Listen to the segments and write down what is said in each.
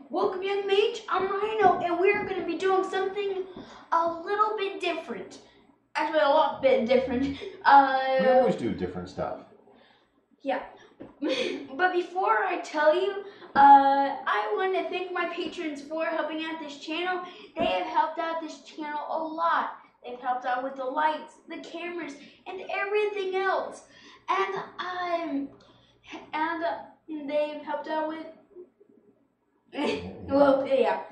Welcome, young mage. I'm Rhino, and we're going to be doing something a little bit different. Actually, a lot bit different. We always do different stuff. Yeah. But before I tell you, I want to thank my patrons for helping out this channel. They have helped out this channel a lot. They've helped out with the lights, the cameras, and everything else. And they've helped out with well, yeah.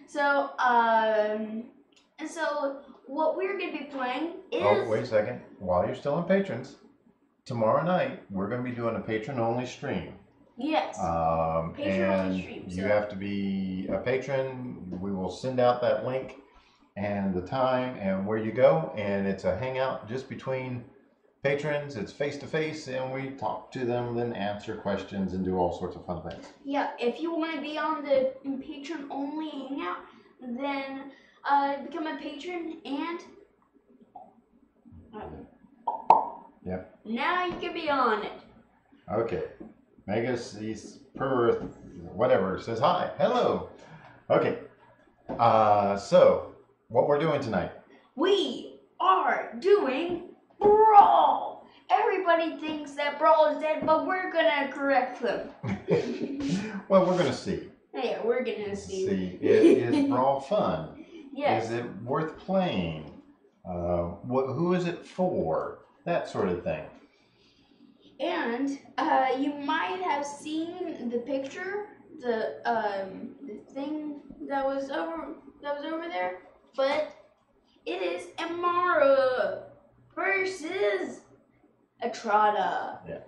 So, and so what we're gonna be playing is. Oh, wait a second. While you're still on patrons, tomorrow night we're going to be doing a patron-only stream. Yes. Patron-only stream. You have to be a patron. We will send out that link and the time and where you go, and it's a hangout just between patrons. It's face-to-face, and we talk to them, then answer questions and do all sorts of fun things. Yeah, if you want to be on the patron-only hangout, then become a patron and yep. Now you can be on it. Okay. Megas Perth, whatever, says hi. Hello. Okay. So what we're doing tonight? We are doing Brawl. Everybody thinks that Brawl is dead, but we're gonna correct them. Well, we're gonna see. Yeah, we're gonna see. Is Brawl fun? Yes. Is it worth playing? Who is it for? That sort of thing. And you might have seen the picture, the thing that was over there, but it is Amara versus Atrada. Yeah.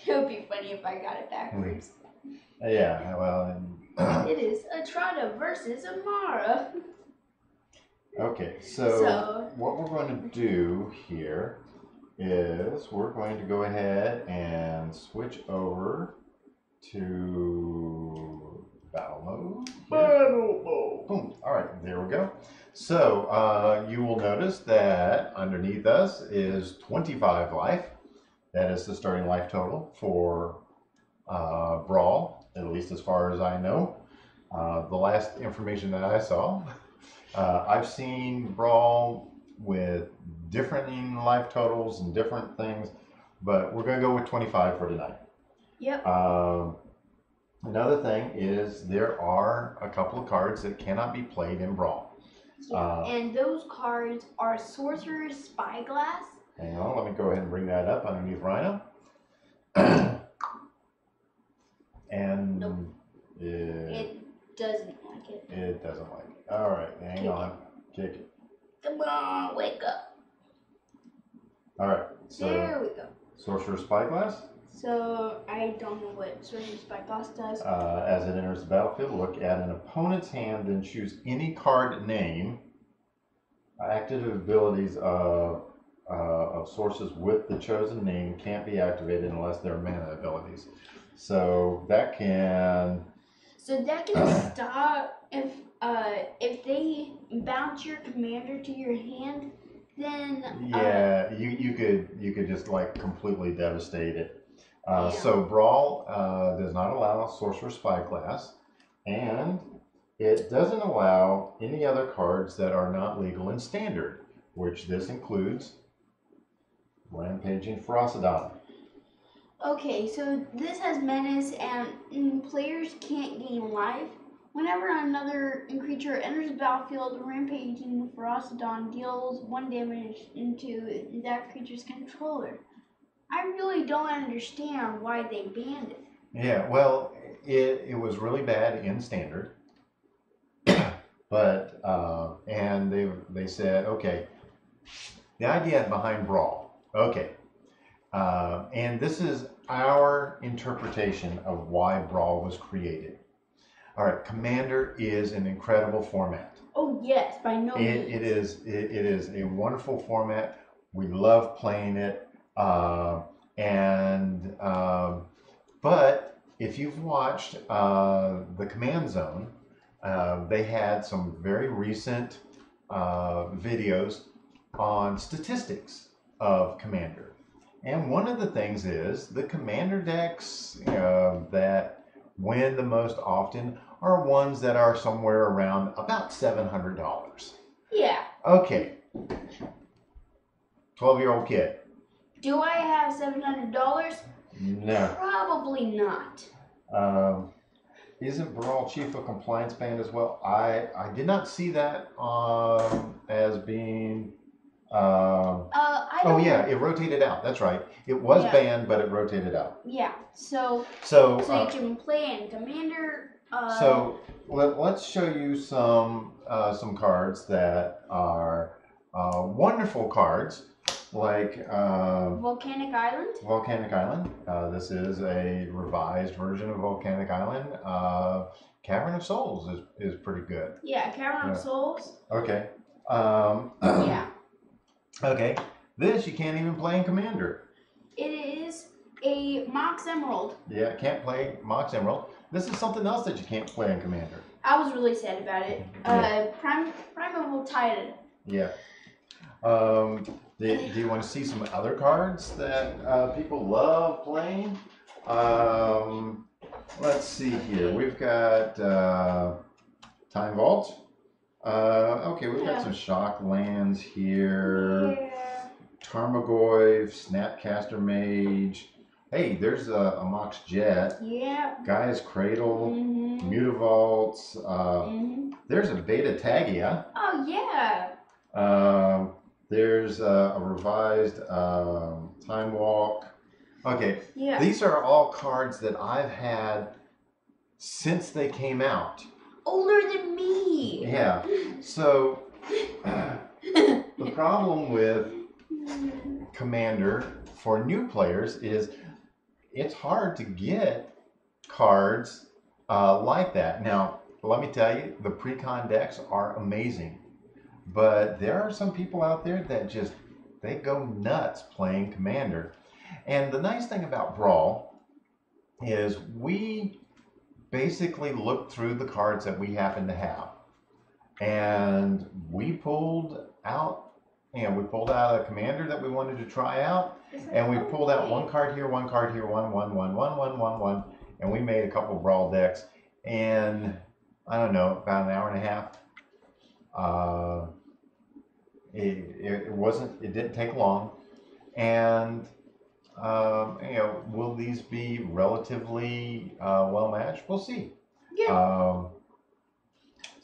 It would be funny if I got it backwards. Yeah, well. It is Atrada versus Amara. Okay, so what we're going to do here is we're going to go ahead and switch over to battle mode. Battle mode. Boom. All right, there we go. So you will notice that underneath us is 25 life. That is the starting life total for Brawl, at least as far as I know. The last information that I saw, I've seen Brawl with different life totals and different things, but we're going to go with 25 for tonight. Yep. Another thing is there are a couple of cards that cannot be played in Brawl. Yeah, and those cards are Sorcerer's Spyglass. Hang on, let me go ahead and bring that up underneath Rhino. And nope. It doesn't like it. It doesn't like it. All right, hang on. Kick it. Come on, wake up. All right. So there we go. Sorcerer's Spyglass. So I don't know what Sorcerer's Spyglass does. As it enters the battlefield, look at an opponent's hand, then choose any card name. Active abilities of sources with the chosen name can't be activated unless they're mana abilities. So that can. So that can stop if they bounce your commander to your hand, then yeah, you could just like completely devastate it. Yeah. So Brawl does not allow Sorcerer's Spyglass, and it doesn't allow any other cards that are not legal in Standard, which this includes Rampaging Ferocidon. Okay, so this has menace, and players can't gain life. Whenever another creature enters the battlefield, Rampaging Ferocidon deals 1 damage into that creature's controller. I really don't understand why they banned it. Yeah, well, it was really bad in Standard, but and they said, okay, the idea behind Brawl, okay, and this is our interpretation of why Brawl was created. All right, Commander is an incredible format. Oh yes, by no means. It is a wonderful format. We love playing it, but if you've watched the Command Zone, they had some very recent videos on statistics of Commander. And one of the things is the Commander decks that win the most often are ones that are somewhere around about $700. Yeah. Okay. 12-year-old kid. Do I have $700? No. Probably not. Isn't Brawl Chief a compliance band as well? I did not see that as being. I Oh don't. yeah, it rotated out. That's right. It was banned, but it rotated out. Yeah. So you can play in Commander. So let's show you some cards that are wonderful cards, like Volcanic Island. Volcanic Island. This is a revised version of Volcanic Island. Cavern of Souls is pretty good. Yeah, Cavern of Souls. Okay. Yeah. Okay. This you can't even play in Commander. It is a Mox Emerald. Yeah, can't play Mox Emerald. This is something else that you can't play in Commander. I was really sad about it. Primeval Titan. Yeah. Do you want to see some other cards that people love playing? Let's see here. We've got Time Vault. Okay, we've got some Shock Lands here. Yeah. Tarmogoyf, Snapcaster Mage. Hey, there's a Mox Jet. Yeah. Gaia's Cradle. Mutavaults. There's a Beta Tagia. Oh, yeah. There's a revised Time Walk. Okay, Yeah. these are all cards that I've had since they came out. Older than me. Yeah, so the problem with Commander for new players is it's hard to get cards like that. Now, let me tell you, the pre-con decks are amazing. But there are some people out there that just, they go nuts playing Commander. And the nice thing about Brawl is we basically looked through the cards that we happen to have. And we pulled out, we pulled out a Commander that we wanted to try out. And we pulled out one card here, one card here, one, and we made a couple Brawl decks. And I don't know, about an hour and a half. It didn't take long, and will these be relatively well matched? We'll see. Yeah.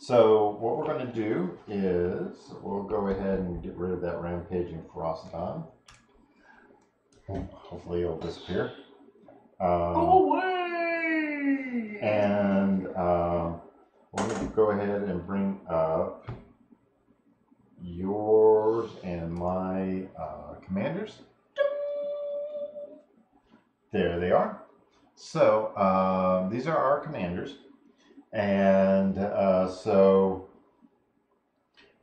So what we're going to do is we'll go ahead and get rid of that rampaging Ferocodon. Hopefully it'll disappear. Go away! And we'll go ahead and bring up yours and my commanders. There they are. So these are our commanders, and so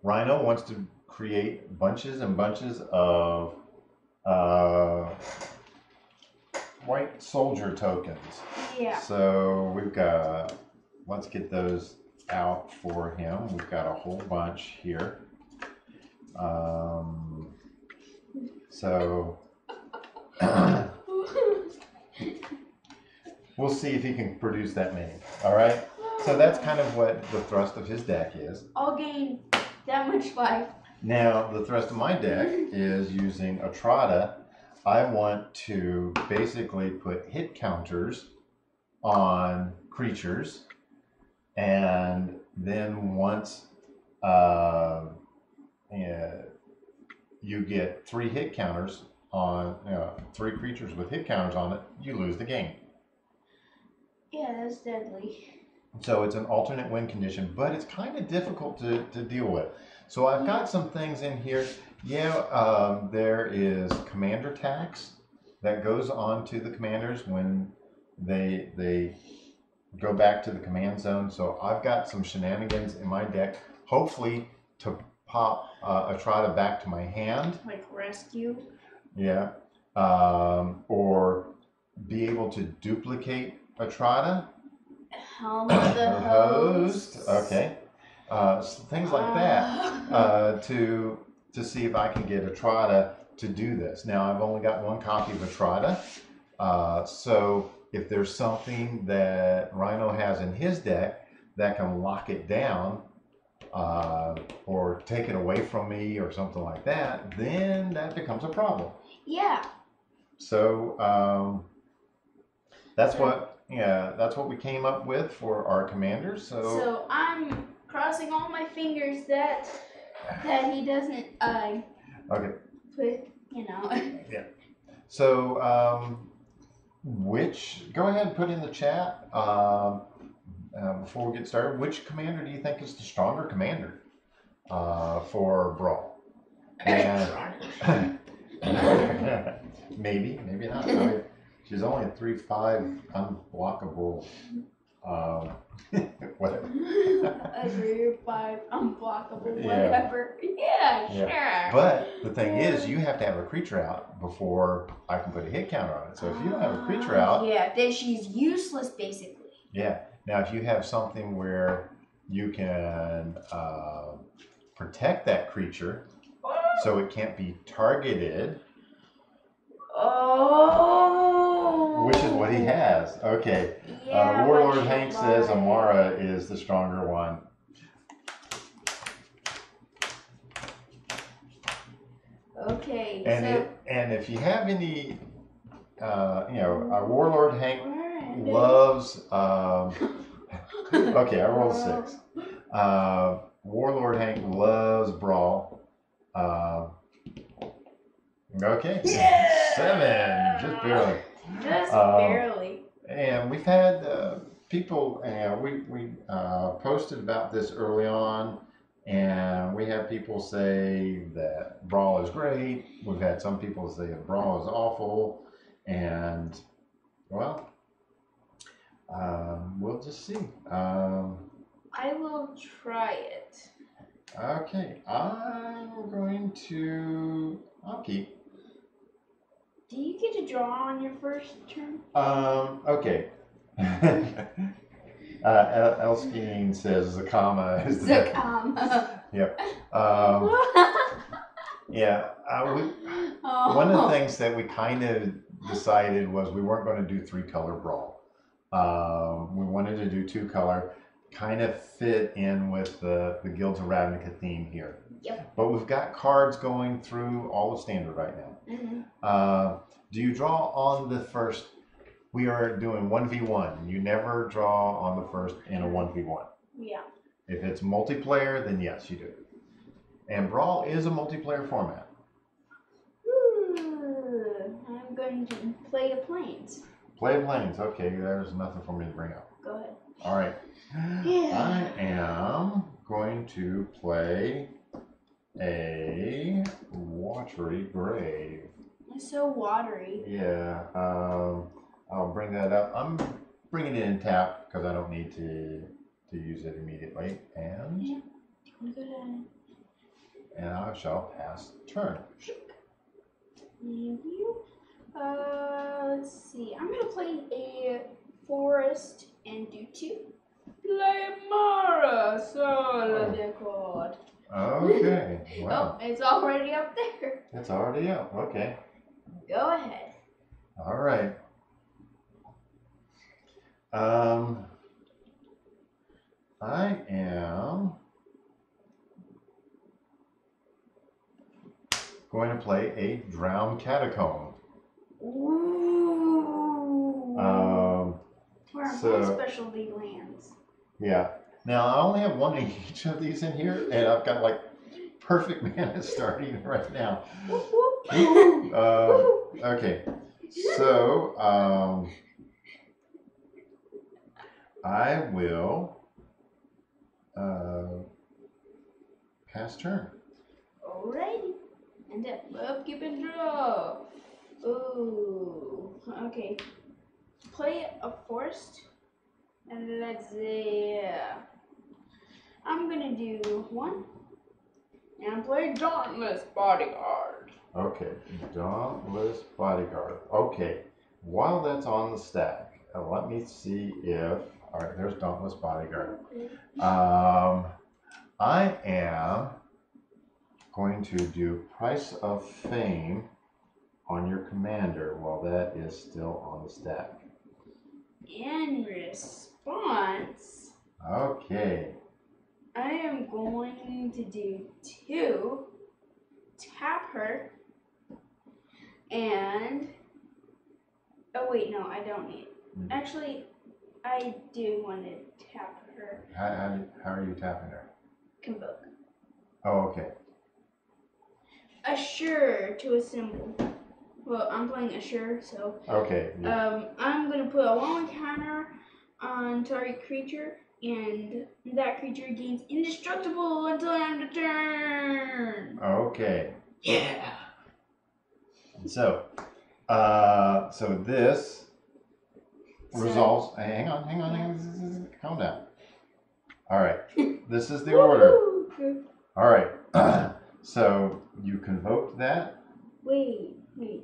Rhino wants to create bunches and bunches of white soldier tokens. Yeah. So we've got, let's get those out for him. We've got a whole bunch here. So we'll see if he can produce that many. All right. So that's kind of what the thrust of his deck is. I'll gain that much life. Now the thrust of my deck is using Atrada. I want to basically put hit counters on creatures, and then once you get 3 hit counters on 3 creatures with hit counters on it, you lose the game. Yeah, that's deadly. So it's an alternate win condition, but it's kind of difficult to deal with. So I've got some things in here. Yeah, there is commander tax that goes on to the commanders when they go back to the command zone. So I've got some shenanigans in my deck, hopefully to pop Atrada back to my hand. Like rescue? Yeah. Or be able to duplicate Atrada. Helm of the Host. Okay. Things like that to see if I can get Atrada to do this. Now, I've only got 1 copy of Atrada. So if there's something that Rhino has in his deck that can lock it down or take it away from me or something like that, then that becomes a problem. Yeah. So that's what we came up with for our commanders. So I'm crossing all my fingers that he doesn't okay. put, you know. Yeah. So go ahead and put in the chat before we get started, which commander do you think is the stronger commander for Brawl? And maybe not. I mean, she's only a 3/5 unblockable. Whatever. A 3/5 unblockable, whatever. Yeah, sure. But the thing is, you have to have a creature out before I can put a hit counter on it. So if you don't have a creature out, then she's useless, basically. Yeah. Now, if you have something where you can protect that creature so it can't be targeted. Oh. Which is what he has. Okay. Yeah, Warlord Hank says Amara is the stronger one. Okay. And if you have any, Warlord Hank loves. Okay, I rolled a 6. Warlord Hank loves Brawl. Okay. Yeah! 7, just barely. Just barely. And we've had people, we posted about this early on, and we have people say that Brawl is great. We've had some people say that Brawl is awful, and well, we'll just see. I will try it. Okay, I'll keep. Do you get to draw on your first turn? Okay. Elskine says Zakama is the Zakama. Yep. Yeah. One of the things that we kind of decided was we weren't going to do 3-color Brawl. We wanted to do 2-color, kind of fit in with the Guilds of Ravnica theme here. Yep. But we've got cards going through all of standard right now. Mm-hmm. Do you draw on the first? We are doing 1v1. You never draw on the first in a 1v1. Yeah. If it's multiplayer, then yes, you do. And Brawl is a multiplayer format. I'm going to play a planes. Play planes. Okay, there's nothing for me to bring up. Go ahead. All right. Yeah. I am going to play a Watery Grave. It's so watery. Yeah. I'll bring that up. I'm bringing it in tap because I don't need to use it immediately. And yeah. And I shall pass turn. Thank you. Let's see. I'm gonna play a forest and do 2. Play Mara Solo Decord. Okay. Wow. Oh, it's already up there. It's already up. Okay. Go ahead. All right. I am going to play a Drowned Catacomb. Ooh. We're on specialty lands. Yeah. Now I only have one of each of these in here, and I've got like perfect mana starting right now. Okay. So I will pass turn. Alrighty. And then keep and draw. Ooh. Okay. Play a forest. And let's see. I'm gonna do 1. And play Dauntless Bodyguard. Okay. Dauntless Bodyguard. Okay. While that's on the stack, let me see if. Alright, there's Dauntless Bodyguard. Okay. I am going to do Price of Fame on your commander while that is still on the stack. In response, Okay. I am going to do 2, tap her, and oh wait, no, I don't need. Actually, I do want to tap her. How are you tapping her? Convoke. Oh, okay. Assure to a symbol. Well, I'm playing Assure, so. Okay. Yeah. I'm gonna put a 1/1 counter on target creature, and that creature gains indestructible until end of turn. Okay. Yeah. So, so this resolves. Hang on. Calm down. All right. This is the order. All right. So you convoked that. Wait. You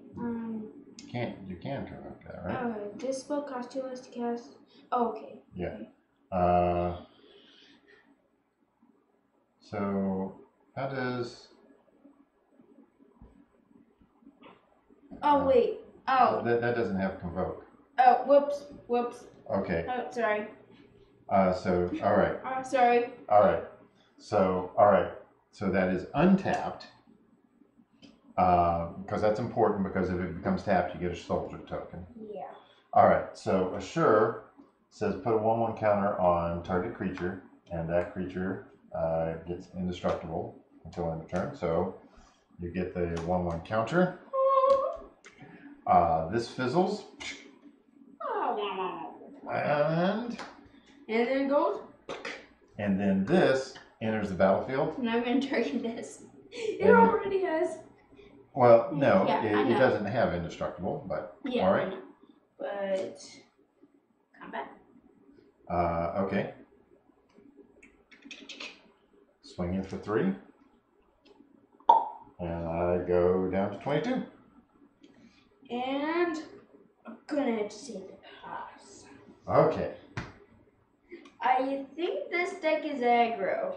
can convoke that, right? This spell costs 2 less to cast. Oh, okay. Yeah. So how does? Oh wait. Oh. That doesn't have convoke. Oh, whoops. Okay. Oh, sorry. So all right. Sorry. All right. So So that is untapped. Because that's important, because if it becomes tapped, you get a soldier token. Yeah. All right, so Assure says put a 1/1 counter on target creature, and that creature gets indestructible until end of turn. So you get the 1/1 counter. This fizzles, and then it goes. And then this enters the battlefield. And I'm going to target this. It already has. Well, no, Yeah, it doesn't have indestructible, but yeah, all right. But combat. Okay. Swing in for 3. And I go down to 22. And I'm gonna have to say the pass. Okay. I think this deck is aggro.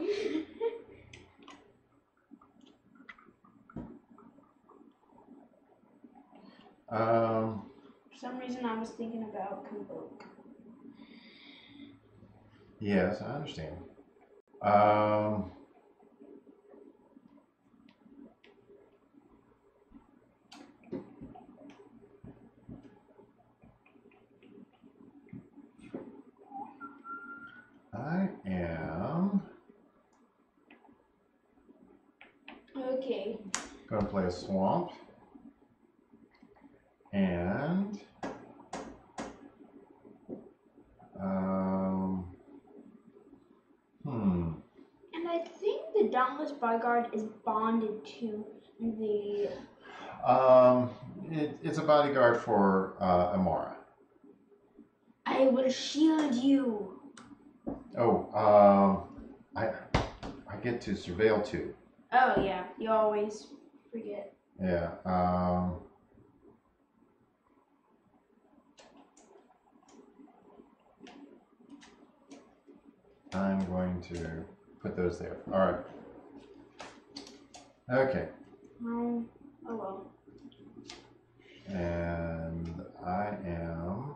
For some reason, I was thinking about Convoke. Yes, I understand. I am Okay. going to play a swamp. And And I think the Dauntless Bodyguard is bonded to the. It's a bodyguard for Amara. I will shield you. Oh, I get to surveil too. Oh yeah, you always forget. Yeah. I'm going to put those there. All right. Okay. Oh well. And I am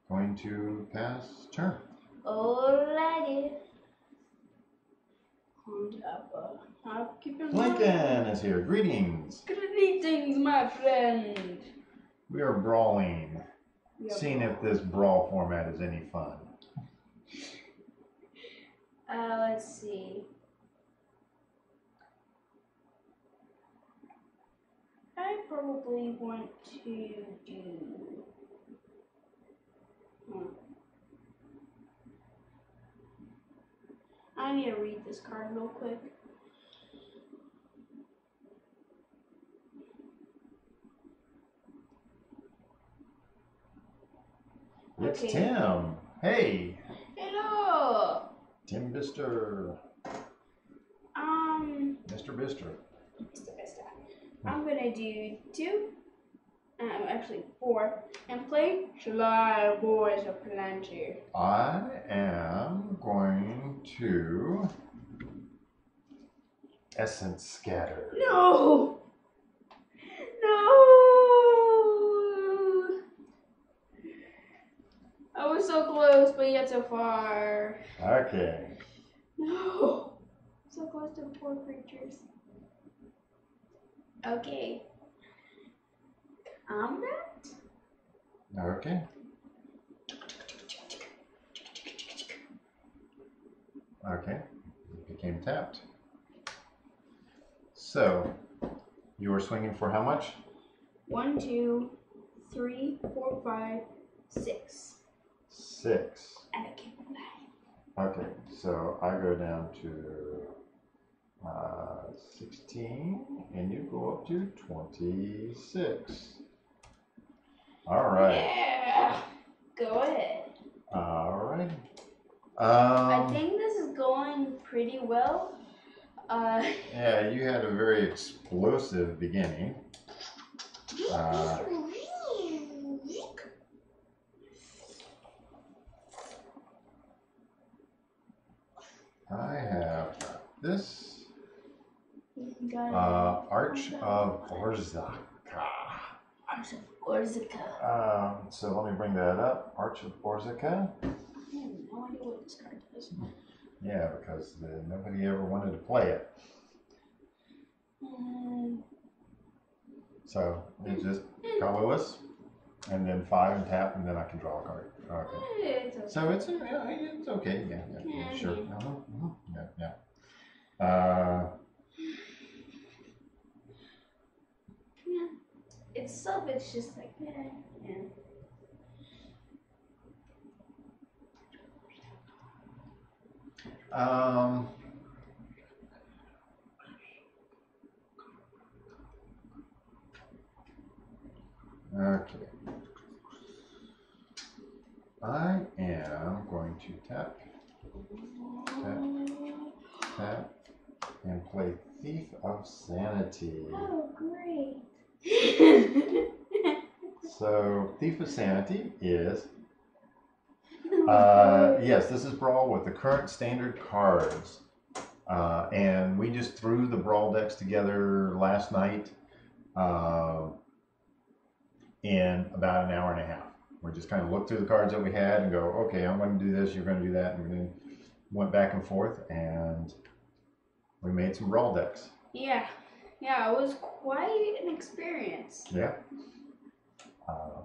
going to pass turn. Alrighty. I'll keep in mind. Lincoln is here. Greetings. Greetings, my friend. We are brawling. Yep. Seeing if this brawl format is any fun. Let's see. I probably want to do. I need to read this card real quick. It's Okay. Tim. Hey. Hello. Tim Bister. Mr. Bister. I'm gonna do 2, actually 4, and play July Boys Aplenty. I am going to Essence Scatter. No! No! we got so far? Okay. No. So close to 4 creatures. Okay. Combat? Okay. Okay. It became tapped. So, you are swinging for how much? 1, 2, 3, 4, 5, 6. 6. And I can't play. Okay, so I go down to 16, and you go up to 26. All right. Yeah. Go ahead. All right. I think this is going pretty well. Yeah, you had a very explosive beginning. I have this Arch of Orzaka. Arch of Orzaka. So let me bring that up. Arch of Orzaka. I have no idea what this card does. Yeah, because nobody ever wanted to play it. So it's just colorless, and then 5 and tap, and then I can draw a card. Okay. It's okay. So it's okay. Yeah, sure. Yeah. Yeah. It's stuff. It's just like yeah. Okay. I am going to tap, and play Thief of Sanity. Oh, great. So, Thief of Sanity is, yes, this is Brawl with the current standard cards. And we just threw the Brawl decks together last night in about an hour and a half. We just kind of looked through the cards that we had and go, okay, I'm going to do this, you're going to do that, and we then went back and forth, and we made some Brawl decks. Yeah, it was quite an experience. Yeah.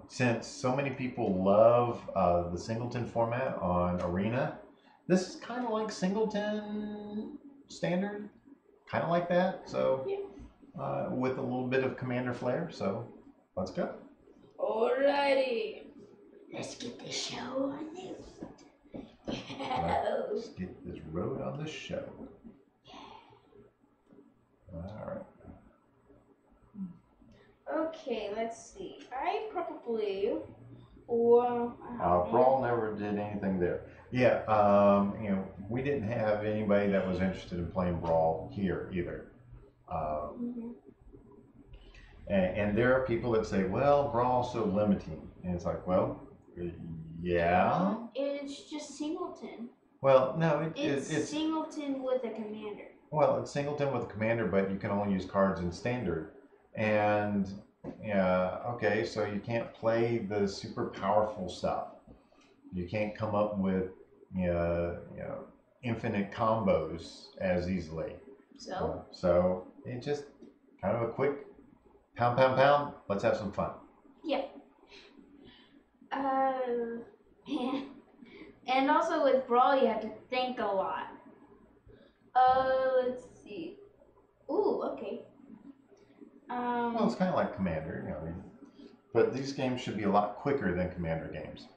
Since so many people love the Singleton format on Arena, this is kind of like Singleton Standard, kind of like that. So, with a little bit of Commander flair. So, let's go. Alrighty. Let's get this show on the road. Let's get this road on the show. Alright. Okay, let's see. I probably... Well, Brawl never did anything there. Yeah, we didn't have anybody that was interested in playing Brawl here either. And there are people that say, well, Brawl's so limiting. And it's like, well, yeah. It's just Singleton. Well, no, it's Singleton with a commander. Well, it's Singleton with a commander, but you can only use cards in standard. And, okay, so you can't play the super powerful stuff. You can't come up with, infinite combos as easily. So it's just kind of a quick pound. Let's have some fun. Yeah. And also with Brawl, you have to think a lot. Let's see. Ooh, okay. Well, it's kind of like Commander, but these games should be a lot quicker than Commander games.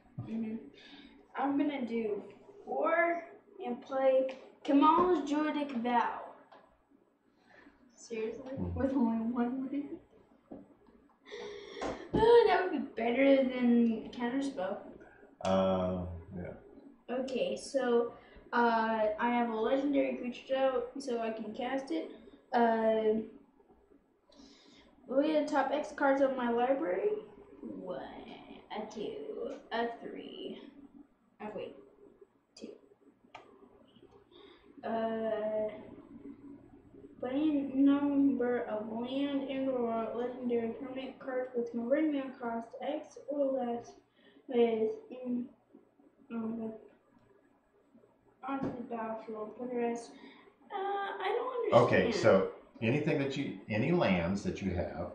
I'm gonna do 4 and play Kamal's Jordic Vow. Seriously? With only 1 win? Oh, that would be better than Counterspell. Yeah. Okay, so I have a legendary creature out, so I can cast it. Look at the top X cards of my library. 1, a 2, a 3. Oh wait, 2. Putting number of land and or legendary permanent cards with converting mana cost X or less with onto the battlefield. Put the rest. I don't understand. Okay, so anything that any lands that you have,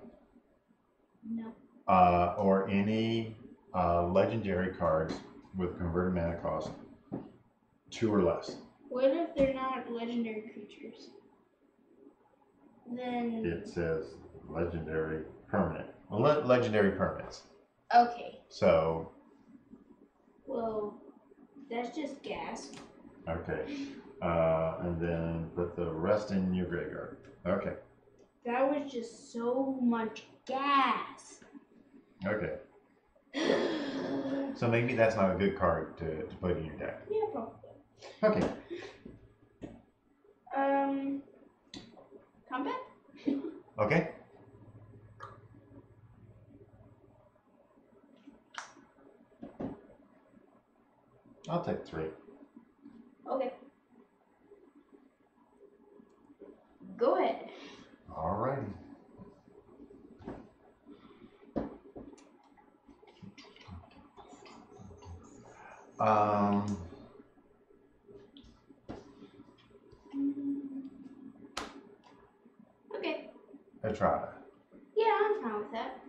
No. or any legendary cards with converted mana cost 2 or less. What if they're not legendary creatures? Then. It says legendary permanent. Well, legendary permanents. Okay. So. Well, that's just gas. Okay. And then put the rest in your graveyard. Okay. That was just so much gas. Okay. So maybe that's not a good card to put in your deck. Yeah, probably. Okay. Combat? Okay. I'll take 3. Okay. Go ahead. Alrighty. Okay. Etrada. Yeah, I'm fine with that.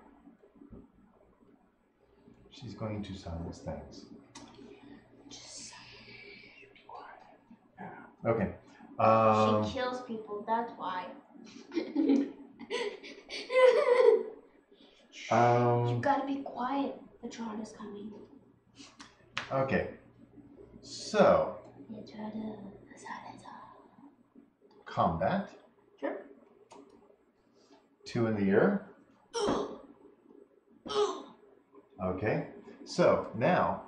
She's going to silence things. Just Be quiet. Yeah. Okay. she kills people, that's why. You gotta be quiet. The Tron is coming. Okay. So. Combat. Sure. 2 in the air. Okay. So now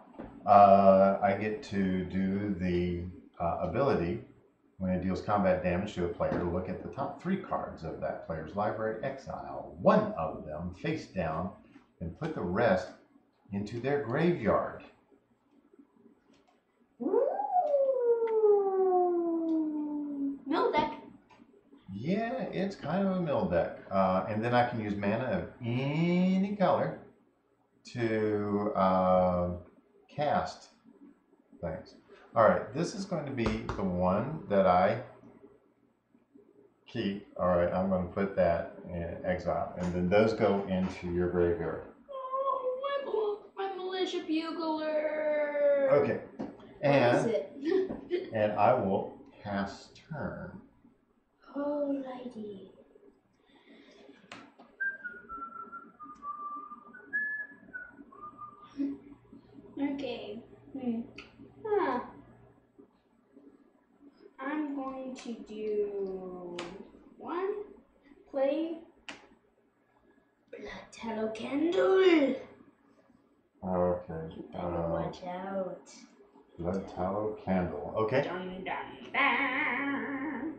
I get to do the ability when it deals combat damage to a player. Look at the top 3 cards of that player's library. Exile 1 of them face down and put the rest into their graveyard. Mill deck. Yeah, it's kind of a mill deck. And then I can use mana of any color to cast things. All right, this is going to be the one that I keep. All right, I'm going to put that in exile. And then those go into your graveyard. Oh, my militia bugler. Okay. What is it? And I will pass turn. Alrighty. Okay. I'm going to do 1. Play Blood Tallow Candle. Okay. You better watch out. Blood Tallow Candle. Okay. Dun, dun, dun.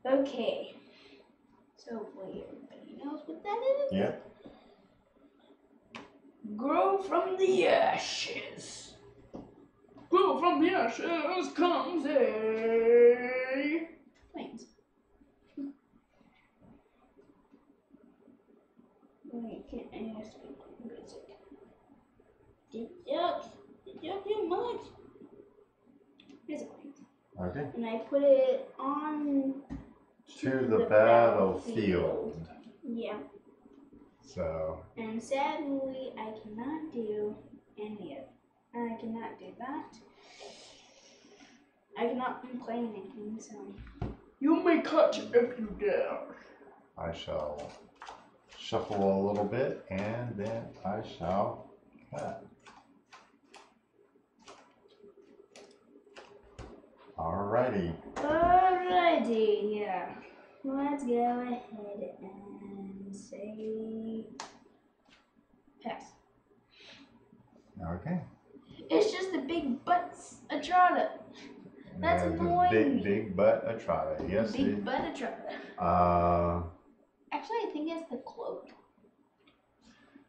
Okay. So hopefully everybody knows what that is. Yeah. Grow from the ashes. Grow from the ashes comes a flames. Wait, can't I ask you? Get up, you much. Here's a flames. Okay. And I put it on To the battlefield. Yeah. So. And sadly, I cannot do any of it. I cannot do that. I cannot play anything, so. You may cut if you dare. I shall shuffle a little bit and then I shall cut. Alrighty. Alrighty, yeah. Let's go ahead and say pass. Okay. It's just a big butts Atrada. That's Yeah, annoying. Big butt Atrada. Yes. Big butt Atrada. Actually, I think it's the cloak.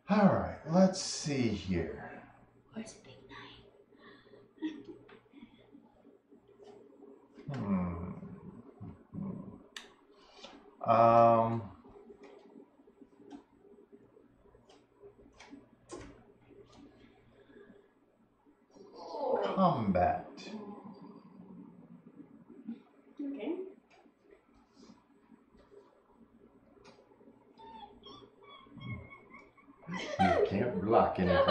Alright, let's see here. Where's the big knife? Combat. You can't block anything.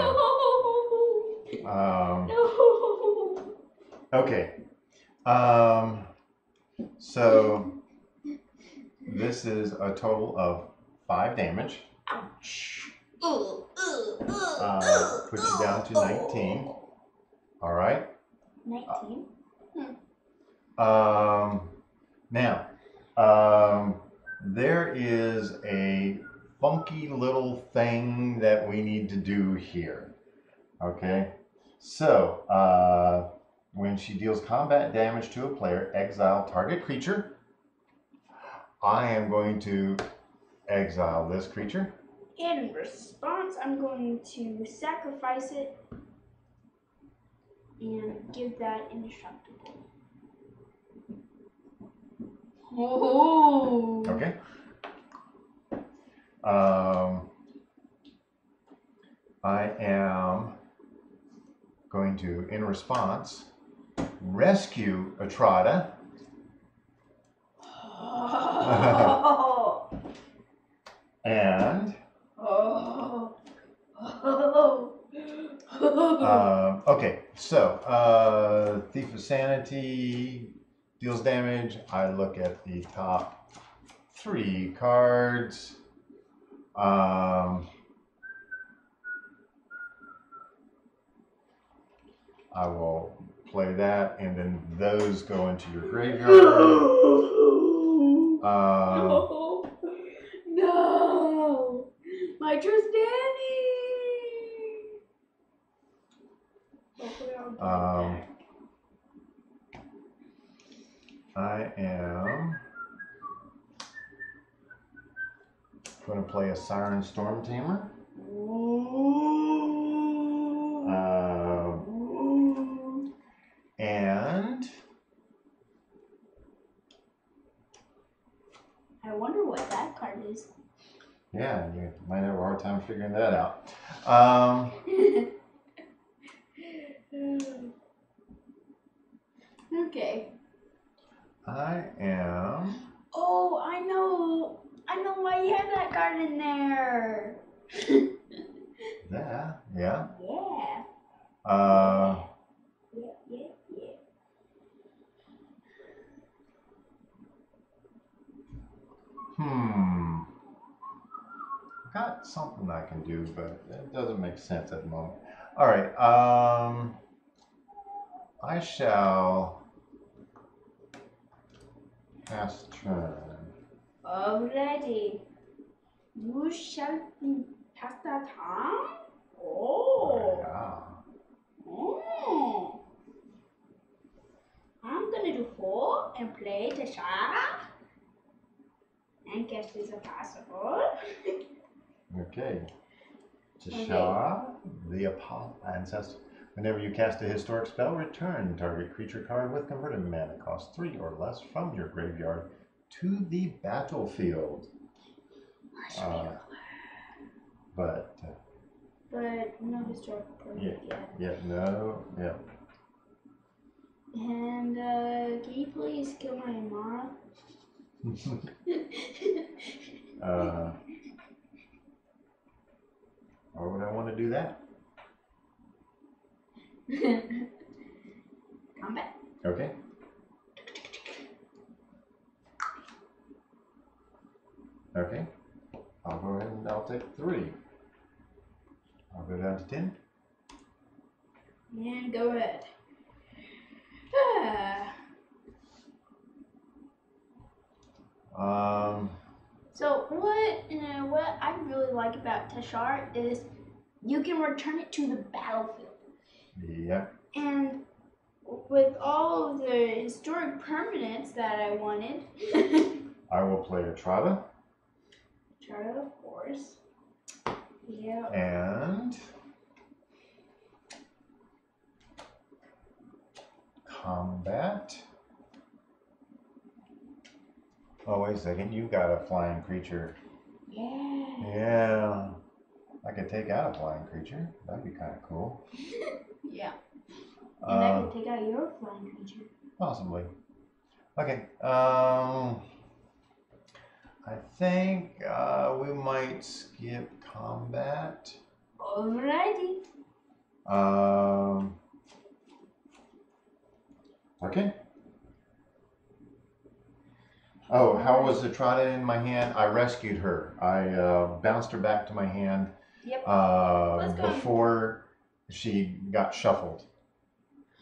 No. Okay. So this is a total of 5 damage. Ouch. Put you down to 19. All right. 19. Now, there is a funky little thing that we need to do here. Okay. So, when she deals combat damage to a player, exile target creature. I am going to exile this creature. In response, I'm going to sacrifice it and give that indestructible. Oh. Okay. I am going to, in response, rescue Atrada. And okay, so Thief of Sanity deals damage. I look at the top 3 cards. I will play that, and then those go into your graveyard. No, my Tristani. I am going to play a Siren Storm Tamer. And I wonder what that card is. Yeah, you might have a hard time figuring that out. Okay. I am. Oh, I know why you had that card in there. Yeah. Yeah. Yeah. Got something I can do, but it doesn't make sense at the moment. All right. I shall pass turn. Already. You shall pass that time? Oh. Yeah. Oh. I'm gonna do 4 and play Tasha. And guess is a possible. Okay. Tasha, the ancestor. Whenever you cast a historic spell, return target creature card with converted mana cost 3 or less from your graveyard to the battlefield. But no historic permanent yet. Yeah, no, yeah. And can you please kill my Amara? Why would I want to do that? Combat. Okay. Okay. I'll go ahead and I'll take 3. I'll go down to 10. And go ahead. So what I really like about Tashar is you can return it to the battlefield. Yeah. And with all of the historic permanents that I wanted. I will play Atrada. Atrada, of course. Yeah. And combat. Oh, wait a second. You got a flying creature. Yeah. Yeah. I could take out a flying creature. That'd be kind of cool. Yeah. And I could take out your flying creature. Possibly. Okay. I think we might skip combat. Alrighty. Okay. Oh, how was the Trota in my hand? I rescued her. I bounced her back to my hand. Yep. Before she got shuffled.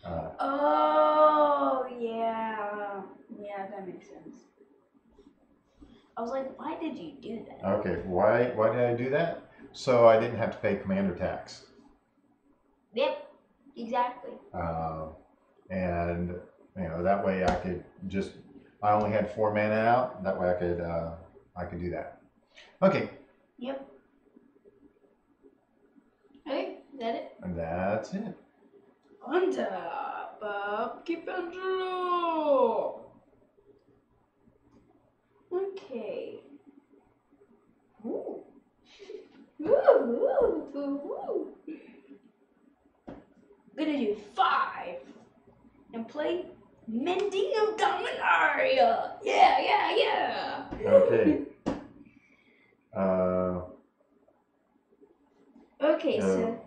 Oh, yeah. Yeah, that makes sense. I was like, why did you do that? Okay, why did I do that? So I didn't have to pay commander tax. Yep, exactly. And that way I could just, I only had 4 mana out. That way I could do that. Okay. Yep. Okay, is that it? And that's it. On top of Kipangelo. Okay. Ooh. Ooh. Gonna do 5 and play Mending of Dominaria. Yeah. Okay. Okay, so.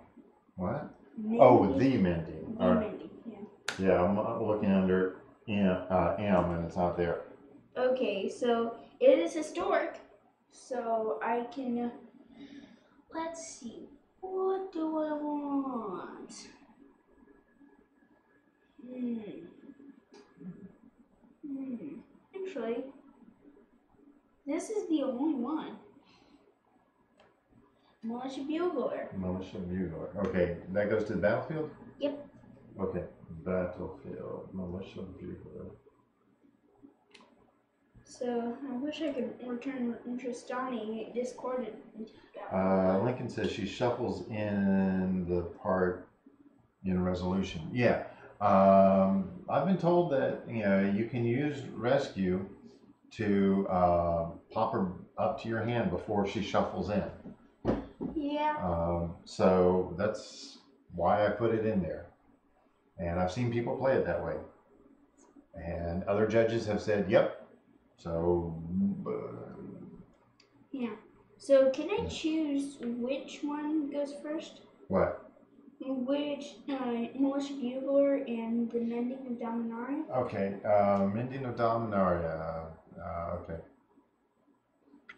What? Mending. Oh, the mending. The mending, yeah. Yeah, I'm looking under M and it's not there. Okay, so it is historic. So I can. Let's see. What do I want? Actually, this is the only one. Militia Bugler. Militia Bugler. Okay, that goes to the battlefield? Yep. Okay, battlefield. Militia Bugler. So I wish I could return Tristani discorded. Lincoln says she shuffles in the part in resolution. Yeah. I've been told that you can use rescue to pop her up to your hand before she shuffles in. Yeah. So that's why I put it in there. And I've seen people play it that way. And other judges have said, yep. So. Yeah. So can I choose which one goes first? What? Which Militia Bugler and the Mending of Dominaria? Okay, Mending of Dominaria. Okay.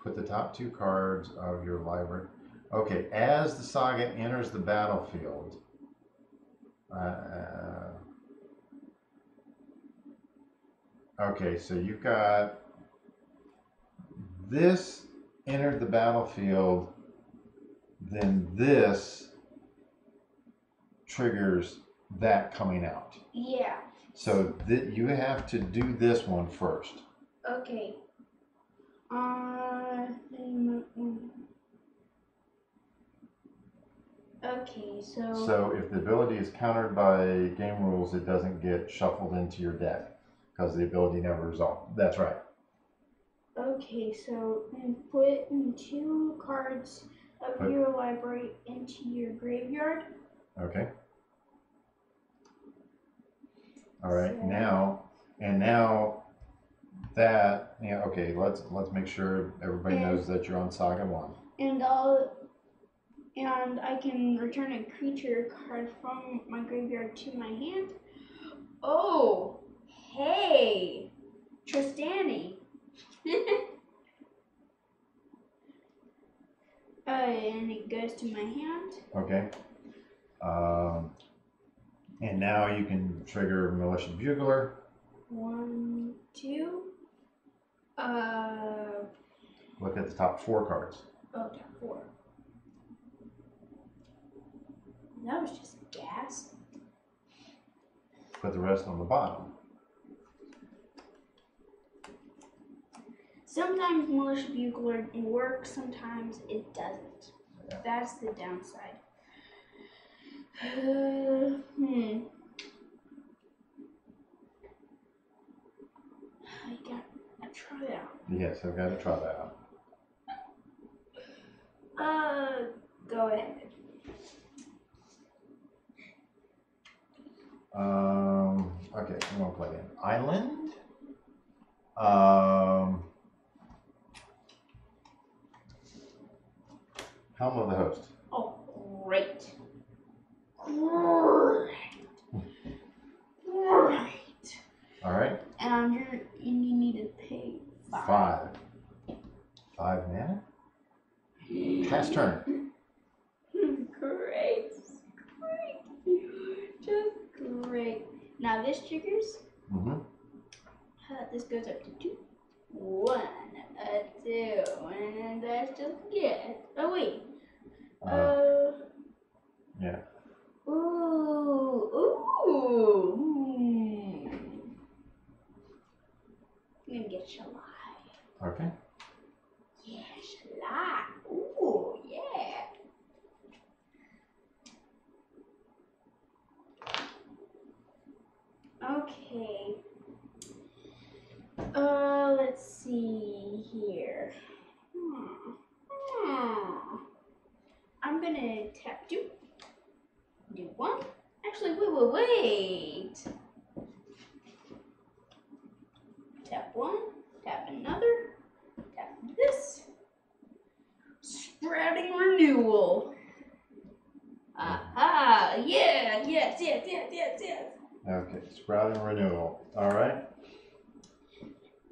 Put the top 2 cards of your library. Okay, as the saga enters the battlefield. Okay, so you've got this entered the battlefield, then this triggers that coming out. Yeah. So you have to do this one first. Okay. Okay, so. So if the ability is countered by game rules, it doesn't get shuffled into your deck because the ability never resolved. That's right. Okay, so then put 2 cards of your library into your graveyard. Okay. All right. So, now that okay, let's make sure everybody knows that you're on Saga 1. And I can return a creature card from my graveyard to my hand. Oh, hey, Tristani. And it goes to my hand. Okay. And now you can trigger Militia Bugler. 1, 2. Look at the top 4 cards. Oh, top 4. That was just gas. Put the rest on the bottom. Sometimes Militia Bugler works, sometimes it doesn't. Yeah. That's the downside. I gotta try it out. Yes, I've got to try that out. Go ahead. Okay, I'm gonna play an island. Helm of the Host. Oh, great. Great. Great. All right. And you need to pay 5. 5 mana. Pass turn. Great. Great. Just great. Now this triggers. Mm-hmm. This goes up to 2. 1, 2, and that's just good. Oh wait. Yeah. Ooh. I'm gonna get Shalai. Okay. Yeah, Shalai. Ooh, yeah. Okay. Let's see here. I'm gonna tap 2. Do 1. Actually, wait. Tap 1. Tap another. Tap this. Sprouting Renewal. Aha! Yeah! Yes! Okay. Sprouting Renewal. All right.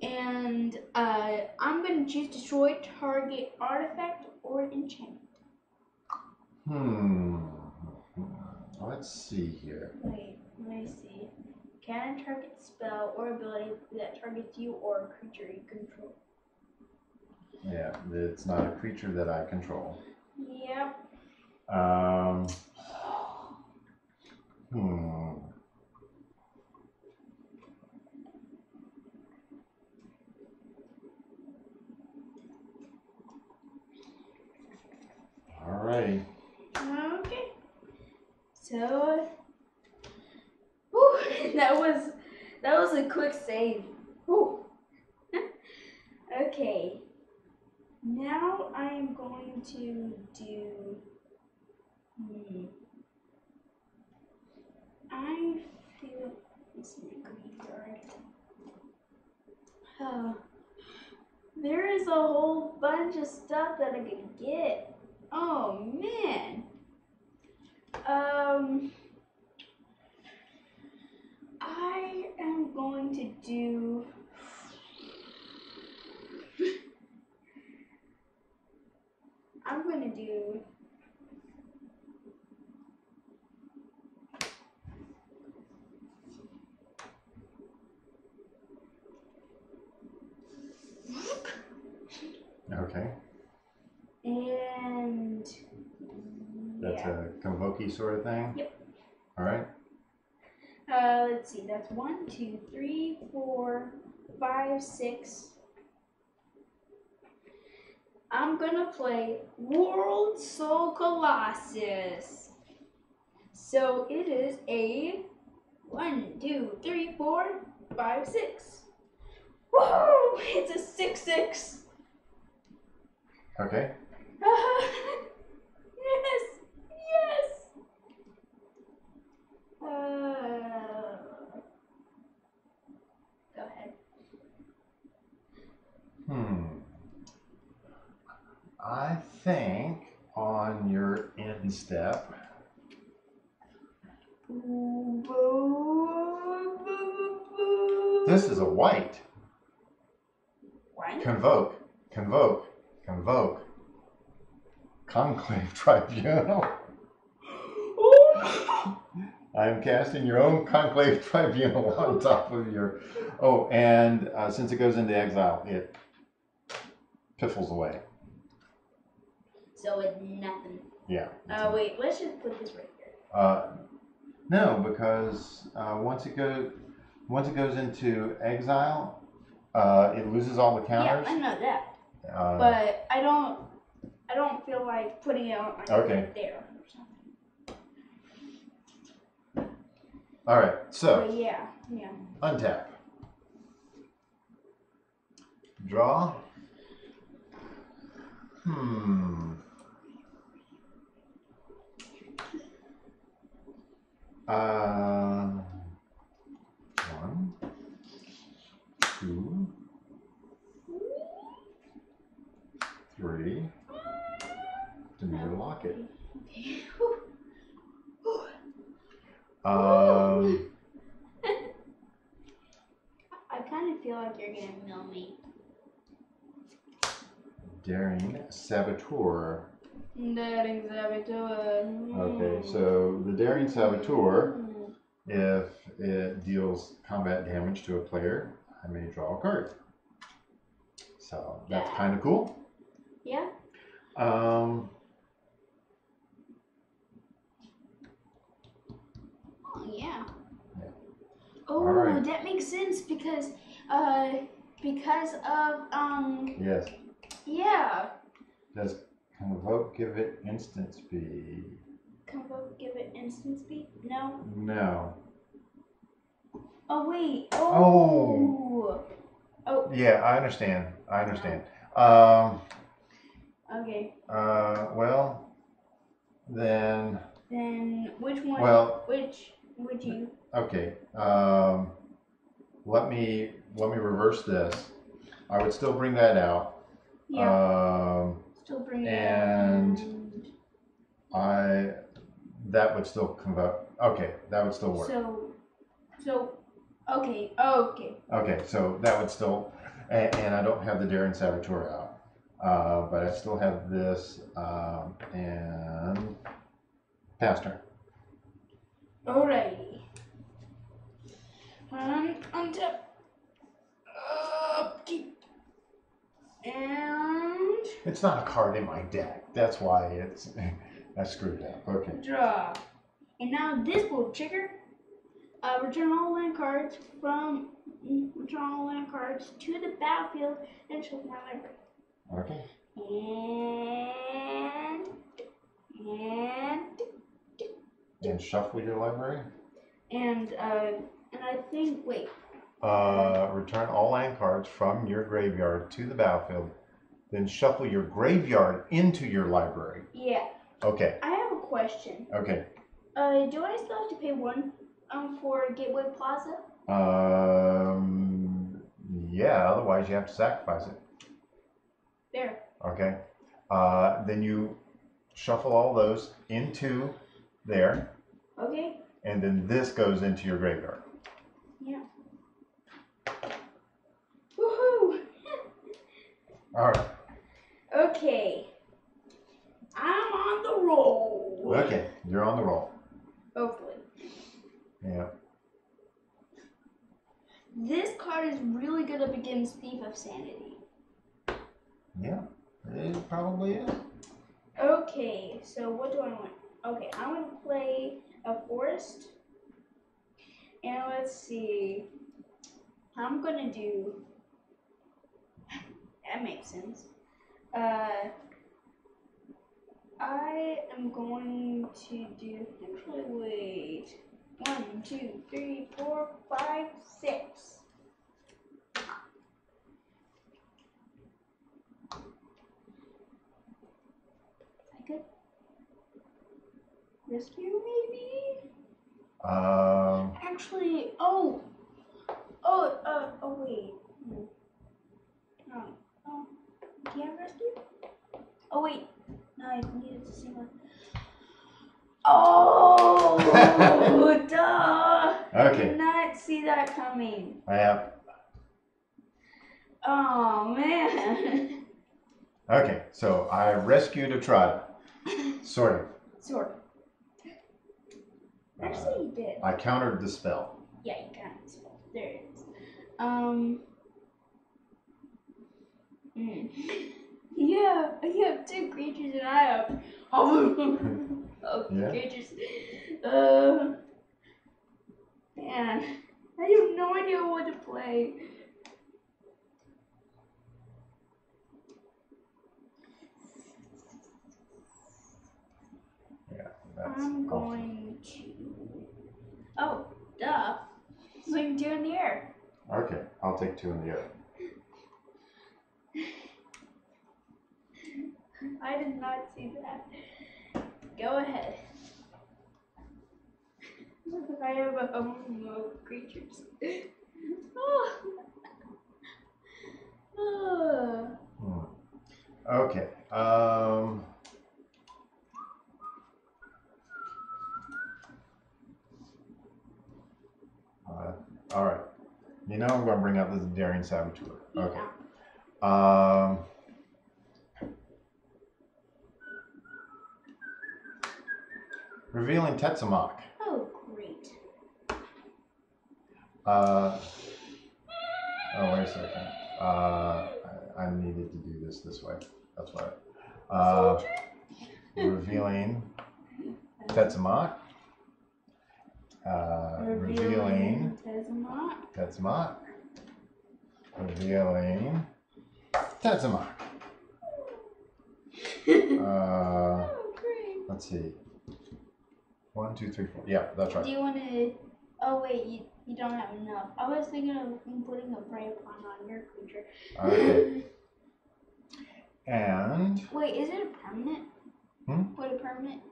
And I'm gonna choose destroy target artifact or enchantment. Let's see here. Wait, let me see. Can a target spell or ability that targets you or a creature you control? Yeah, it's not a creature that I control. Yep. Alrighty. Okay. So, whew, that was a quick save. Whew. Okay. Now I am going to do. I feel this is my graveyard. There is a whole bunch of stuff that I could get. Oh man. I am going to do. I'm going to do. Okay. And. That's a convoke sort of thing? Yep. All right. Let's see. That's 1, 2, 3, 4, 5, 6. I'm gonna play World Soul Colossus. So it is a 1, 2, 3, 4, 5, 6. Whoa! It's a 6/6. Okay. Yes. Go ahead. I think on your end step. This is a white. What? Convoke. Conclave Tribunal. I am casting your own Conclave Tribunal on top of your. Oh, and since it goes into exile, it piffles away. So it's nothing. Yeah. Wait, let's just put this right here. No, because once it goes into exile, it loses all the counters. Yeah, I know that. But I don't feel like putting it on like okay. there or something. All right, so but yeah. Untap. Draw. One, two, three, to near lock it. Okay. I kind of feel like you're gonna mill me. Daring Saboteur. Daring Saboteur. Okay, so the Daring Saboteur, if it deals combat damage to a player, I may draw a card. So that's kind of cool. Yeah. Um, Oh yeah. Yeah. Oh, Alright. that makes sense because of yes. Yeah. Does Convoke give it instant speed? Convoke give it instant speed? No. No. Oh wait. Oh. Oh. Yeah, I understand. Okay. Well, then. Then which one? Well. Which would you? Okay. Let me reverse this. I would still bring that out. Yeah. Still bring it and out. that would still convoke. Okay, that would still work. Okay. Okay. Okay, so that would still, and I don't have the Daring Saboteur out, but I still have this and pass turn. Alrighty. Untap. Upkeep. And It's not a card in my deck. That's why it's I screwed up. Okay. draw. And now this will trigger. Return all land cards to the battlefield and shuffle my library. Okay. And shuffle your library. And I think return all land cards from your graveyard to the battlefield. Then shuffle your graveyard into your library. Yeah. Okay. I have a question. Okay. Do I still have to pay one for Gateway Plaza? Yeah, otherwise you have to sacrifice it. There. Okay. Then you shuffle all those into there. Okay. And then this goes into your graveyard. Yeah. Woohoo! All right. Okay. I'm on the roll. Okay, you're on the roll. Hopefully. Yeah. This card is really good up against Thief of Sanity. Yeah, it probably is. Okay, so what do I want? Okay, I want to play a forest. And let's see. I'm gonna do. That makes sense. I am going to do. Actually, wait. 1, 2, 3, 4, 5, 6. Is that good? Rescue, maybe? Actually, wait. Can't rescue? Oh, wait. No, I needed to see one. Oh, duh. Okay. I did not see that coming. I have. Oh, man. Okay, so I rescued a Trotta. Sort of. Actually, you did. I countered the spell. Yeah, you countered the spell. There it is. Yeah, I have 2 creatures and I have Yeah. creatures. Man, I have no idea what to play. Yeah, I'm going to. Oh, duh. Swing 2 in the air. Okay, I'll take 2 in the air. I did not see that. Go ahead. I have a home of creatures. Okay. All right. You know I'm going to bring out this Daring Saboteur. Okay. Revealing Tetsamok. Oh, great. Oh, wait a second. I needed to do this way. That's why. Revealing Tetsamok. Revealing Tetsamok. Revealing Tetsamok. Oh, great. Let's see. 1, 2, 3, 4. Yeah, that's right. Do you want to? Oh wait, you don't have enough. I was thinking of putting a prey upon on your creature. Okay. And wait, is it a permanent? What a permanent?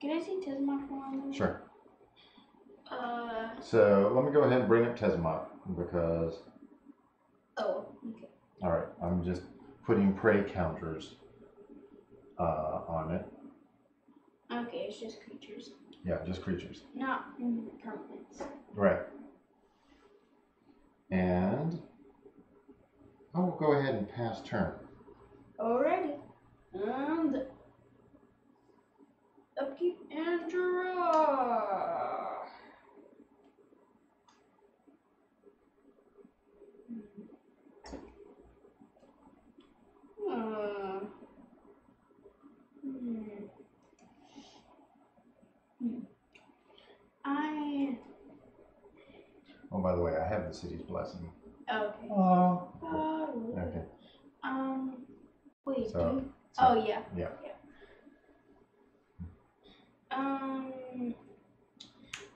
Can I see Tetsamok one? Sure. So let me go ahead and bring up Tetsamok because. Oh, okay. All right, I'm just putting prey counters on it. Okay, it's just creatures. Yeah, just creatures. Not permanents. Right. And I will go ahead and pass turn. Alrighty. And upkeep and draw. Oh, by the way, I have the city's blessing. Okay. Okay. Wait. So, oh yeah. Yeah.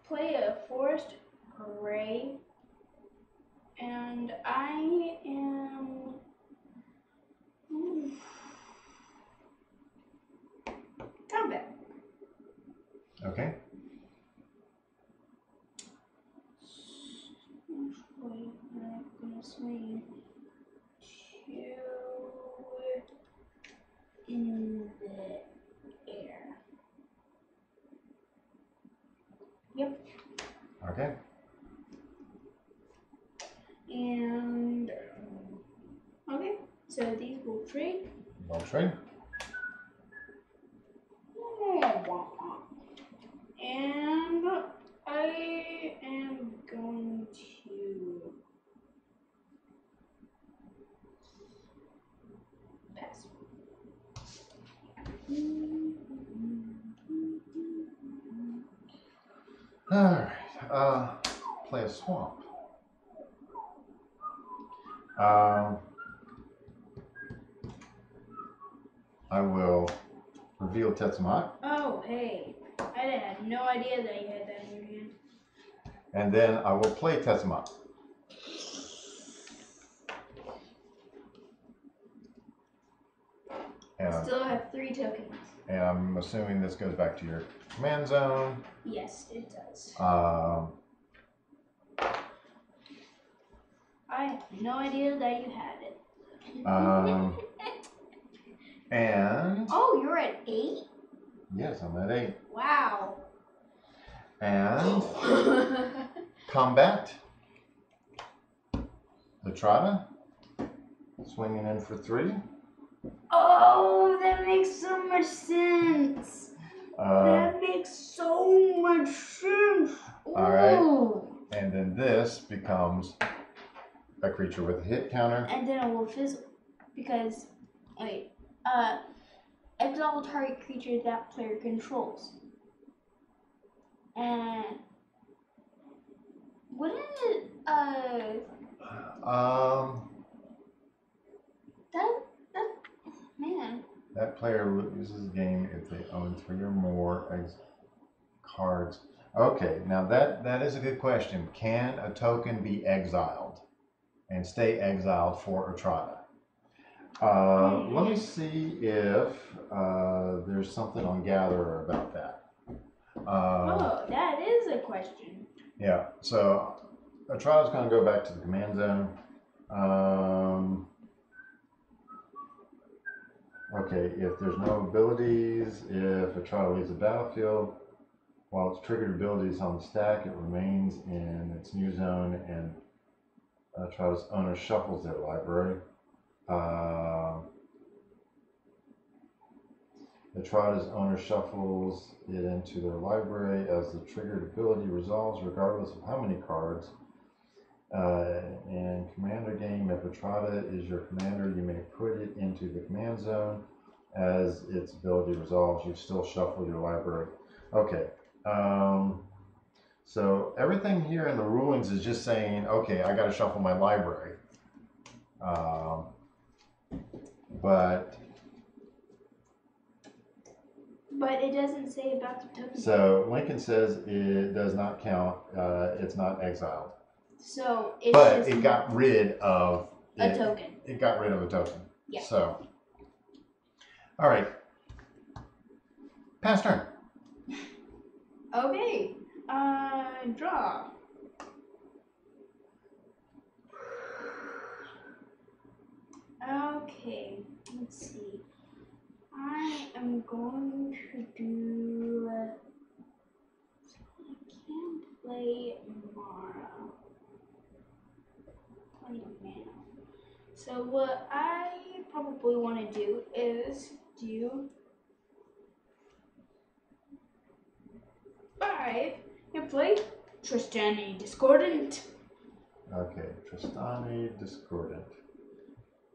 Play a forest gray, and I am. Combat. Okay. Wait, I'm gonna swing 2 in the air. Yep. Okay. And okay, so these will trade. Well trade. And I am going to pass. All right. Play a swamp. I will reveal Tetsamok. Oh, hey. I had no idea that you had that in your hand. And then I will play Tetsamok. I still have 3 tokens. And I'm assuming this goes back to your command zone. Yes, it does. I had no idea that you had it. And oh, you're at 8? Yes, I'm at 8. Wow. And combat. Latrada. Swinging in for 3. Oh, that makes so much sense. That makes so much sense. Ooh. All right. And then this becomes a creature with a hit counter. And then it will fizzle. Because, wait, exile target creature that player controls. And wouldn't it, man. That player loses the game if they own 3 or more cards. Okay, now that is a good question. Can a token be exiled and stay exiled for Atrada? Let me see if there's something on Gatherer about that. Oh, that is a question. Yeah, so Atrada's going to go back to the command zone. Okay, if there's no abilities, if Atrada leaves the battlefield, While its triggered ability is on the stack, it remains in its new zone, and Trotta's owner shuffles their library. The Trotta's owner shuffles it into their library as the triggered ability resolves regardless of how many cards. In commander game, if a Trotta is your commander, you may put it into the command zone. As its ability resolves, you still shuffle your library. Okay. So everything here in the rulings is just saying, okay, I got to shuffle my library. But it doesn't say about the token. So Lincoln says it does not count. It's not exiled. So it's but just it got rid of a token. It got rid of a token. Yeah. So, all right. Pass turn. Okay. Draw. Okay. Let's see. I am going to do. I can play Mara. Play Mana. So what I probably want to do is do 5 and play Tristani Discordant. Okay, Tristani Discordant.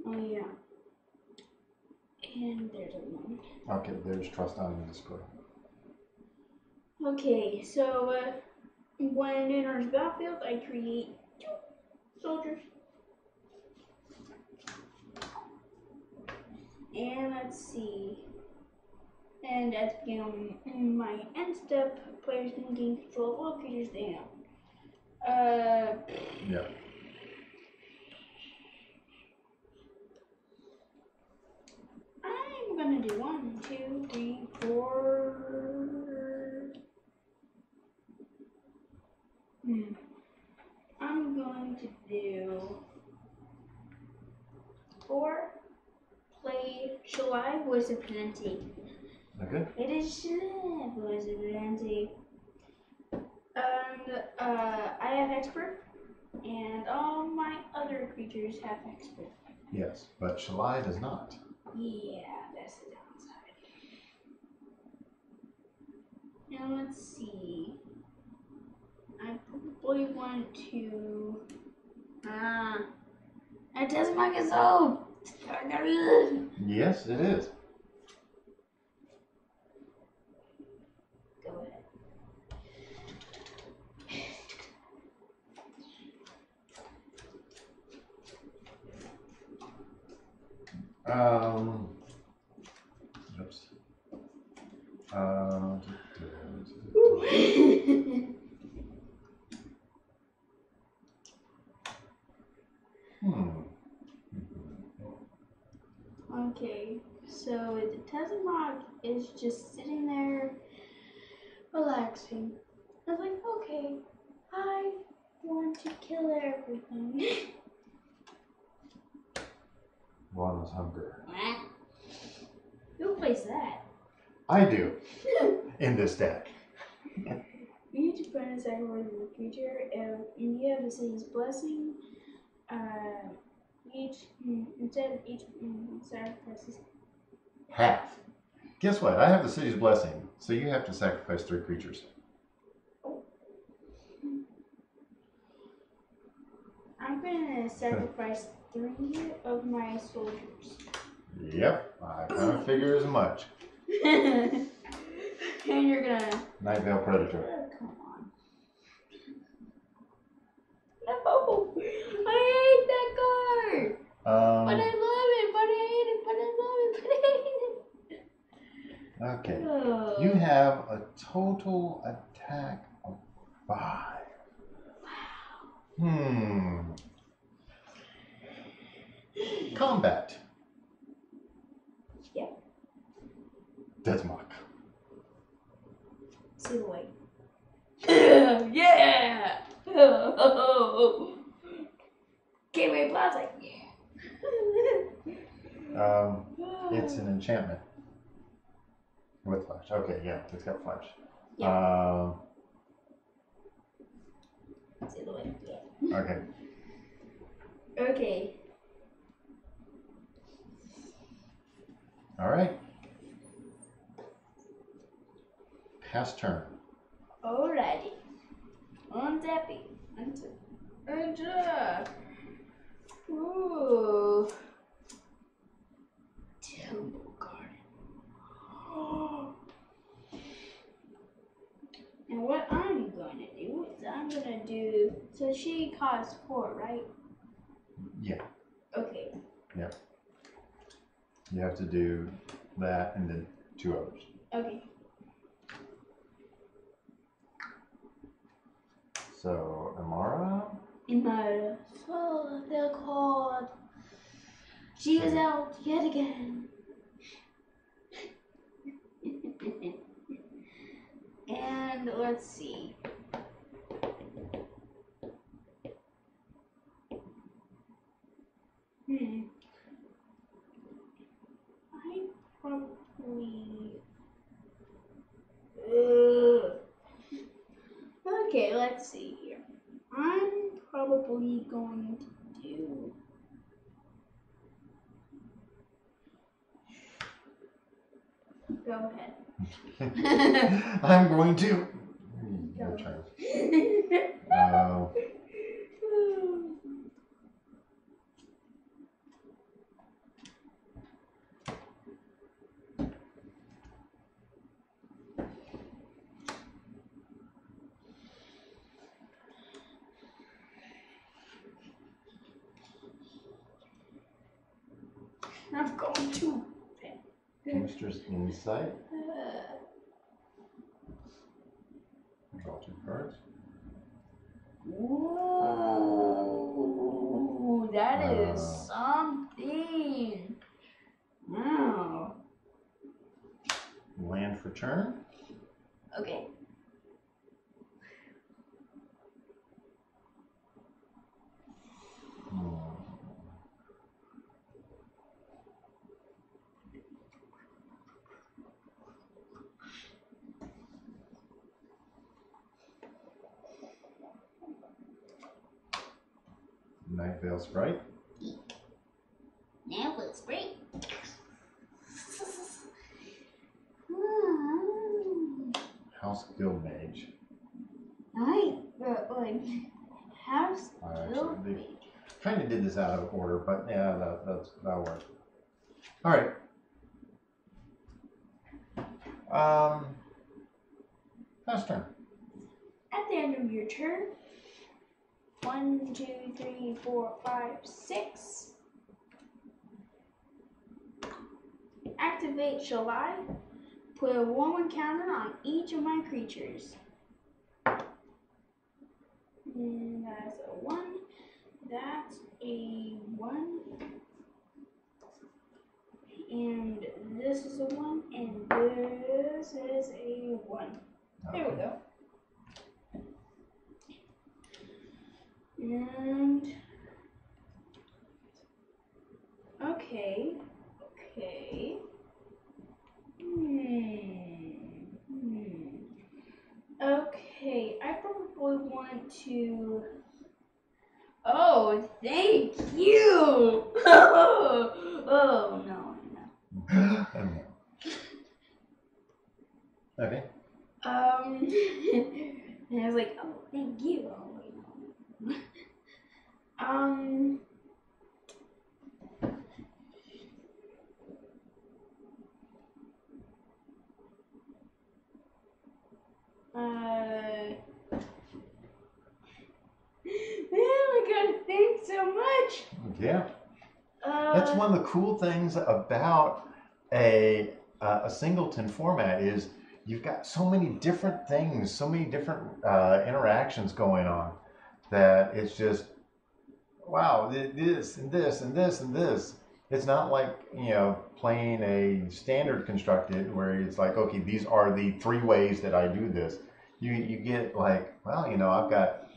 Oh yeah. And there's a 1. Okay, there's Tristani Discordant. Okay, so when it enters battlefield, I create 2 soldiers. And let's see. And at the beginning of my end step, players can gain control of all creatures they own. Yeah. I'm gonna do 1, 2, 3, 4. I'm going to do 4. Play Shalai Voice of Plenty. Okay. It is Shalai Voice of Plenty. And I have Expert, and all my other creatures have Expert. Yes, but Shalai does not. Yeah, that's the downside. Now let's see. I probably want to. It doesn't make it so. Yes, it is. Go ahead. Oops. Okay, so the Tazamog is just sitting there, relaxing. I was like, okay, I want to kill everything. One is hunger. Who plays that? I do. In this deck. You need to find a sacrifice of a creature. If you have the city's blessing, instead of each sacrifices. Half. Guess what? I have the city's blessing, so you have to sacrifice 3 creatures. I'm gonna sacrifice 3 of my soldiers. Yep, I kind of figure as much. And you're gonna. Nightveil Predator. Oh, come on. No! I hate that card! But I love it, but I hate it, but I love it, but I hate it. Okay. Oh. You have a total attack of 5. Wow. Combat. Yep. Deathmark. See the way. Yeah! Gateway Plaza, yeah. It's an enchantment. With flash. Okay, yeah, it's got flash. Yeah. It's the other way. Yeah. Okay. Okay. All right. Pass turn. Alrighty. Untapping. Ooh. Temple Garden. And what I'm going to do is I'm going to do. So she costs 4, right? Yeah. Okay. Yep. You have to do that and then 2 others. Okay. So, Amara. So they're called. She is out yet again. And let's see. I probably. Okay, let's see here. I'm probably going to do. Go ahead. I'm going to. Your turn. I've gone too. Kingster's Insight. Draw 2 cards. Ooh, that is something. Wow. Land for turn. Okay. Night Veil Sprite. Now it's great. House Guild Mage. House Guild Mage. Kind of did this out of order, but yeah, that'll work. All right. Pass turn. At the end of your turn, 1, 2, 3, 4, 5, 6. Activate Shall I? Put a 1/1 counter on each of my creatures. And that's a 1. That's a 1. And this is a 1. And this is a 1. There we go. And okay. Okay, I probably want to. Oh, thank you. Oh no. Okay. And I was like, oh, thank you. Oh, wait, no. Man, I gotta think so much. Yeah. That's one of the cool things about a singleton format is you've got so many different things, so many different interactions going on that it's just, wow, this and this and this and this. It's not like, playing a standard constructed where it's like, okay, these are the 3 ways that I do this. You get like, well, I've got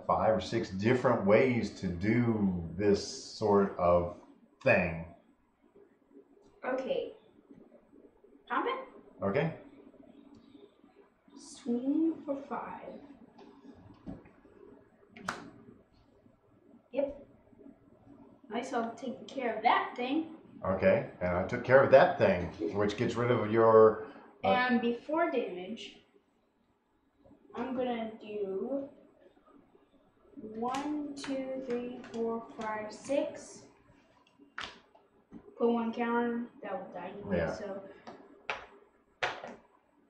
5 or 6 different ways to do this sort of thing. Okay. Combat? Okay. Swing for 5. Yep. Nice, I'll take care of that thing. Okay, and I took care of that thing, which gets rid of your... And before damage, I'm gonna do 1, 2, 3, 4, 5, 6. Put 1 counter, that will die anyway, Yeah. so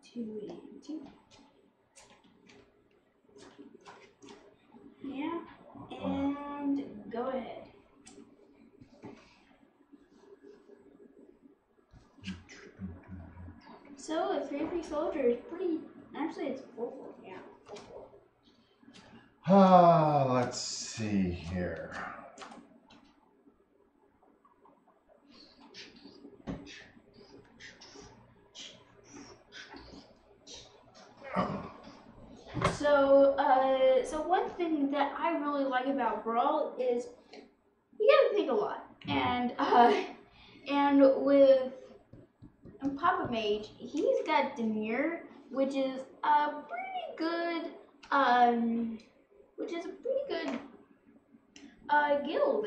2 and 2. Yeah, and go ahead. So a 3/3 soldier is pretty. Actually, it's 4/4. Yeah, 4/4. Let's see here. So one thing that I really like about Brawl is you gotta think a lot, and with Papa Mage, he's got Demure, which is a pretty good guild,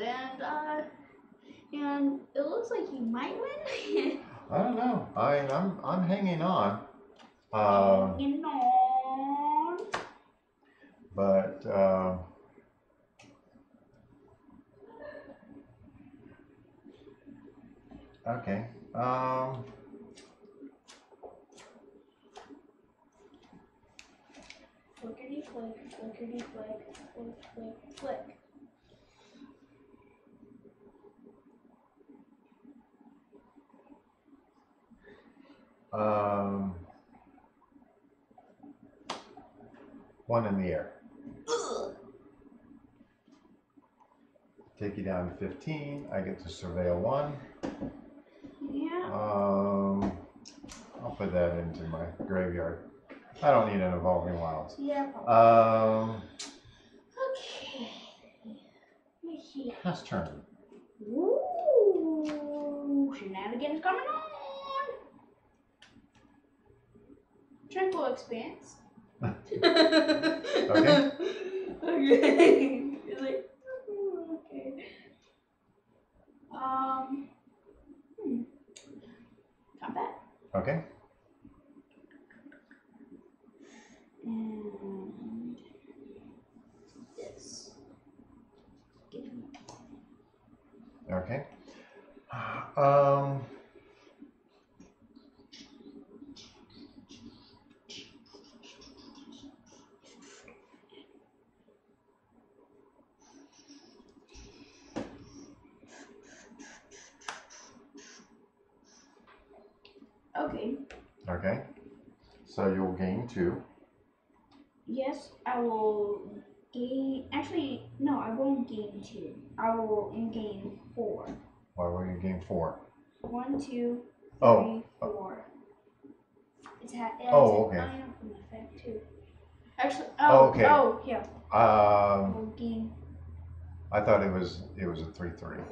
and it looks like he might win. I don't know. I'm hanging on. Hanging on. But okay. Flickety flick, flickety flick, flick, flick, flick. One in the air. Ugh. Take you down to 15. I get to surveil 1. Yeah. I'll put that into my graveyard. I don't need an evolving wilds. Yeah. Okay. Pass turn. Ooh, shenanigans coming on. Tranquil Expanse. Okay. Okay. It's like, okay. Combat. Okay. And this. Okay. Okay. Okay. So you'll gain 2. Yes, I will gain. Actually, no, I won't gain 2. I will gain 4. Why will you gain 4? 1, 2, 3, Oh. 4. It has Okay. an iron effect too. Actually, Okay. Oh, yeah. We'll gain. I thought it was a 3/3.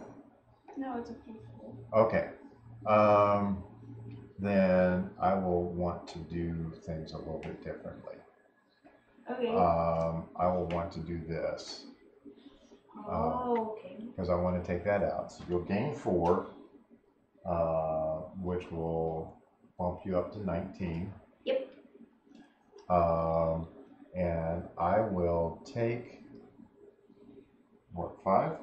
No, it's a 4/4. Okay. Then I will want to do things a little bit differently. Okay. I will want to do this. Okay. Because I want to take that out. So you'll gain 4, which will bump you up to 19. Yep. And I will take, what, 5?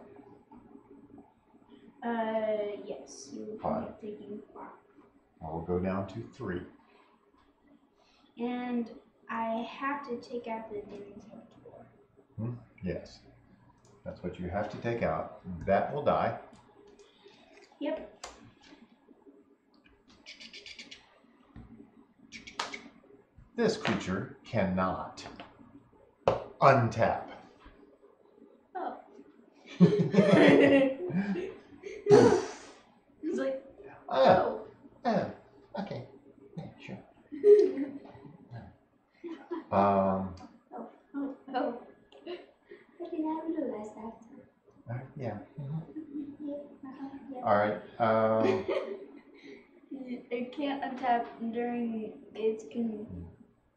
Yes. You will 5. be taking 5. I will go down to 3. And I have to take out the Demon Saboteur. Yes. That's what you have to take out. That will die. Yep. This creature cannot untap. Oh. It's like, Oh, okay. Yeah, sure. oh. I did not realize that. Yeah. Yeah. All right. It can't untap during its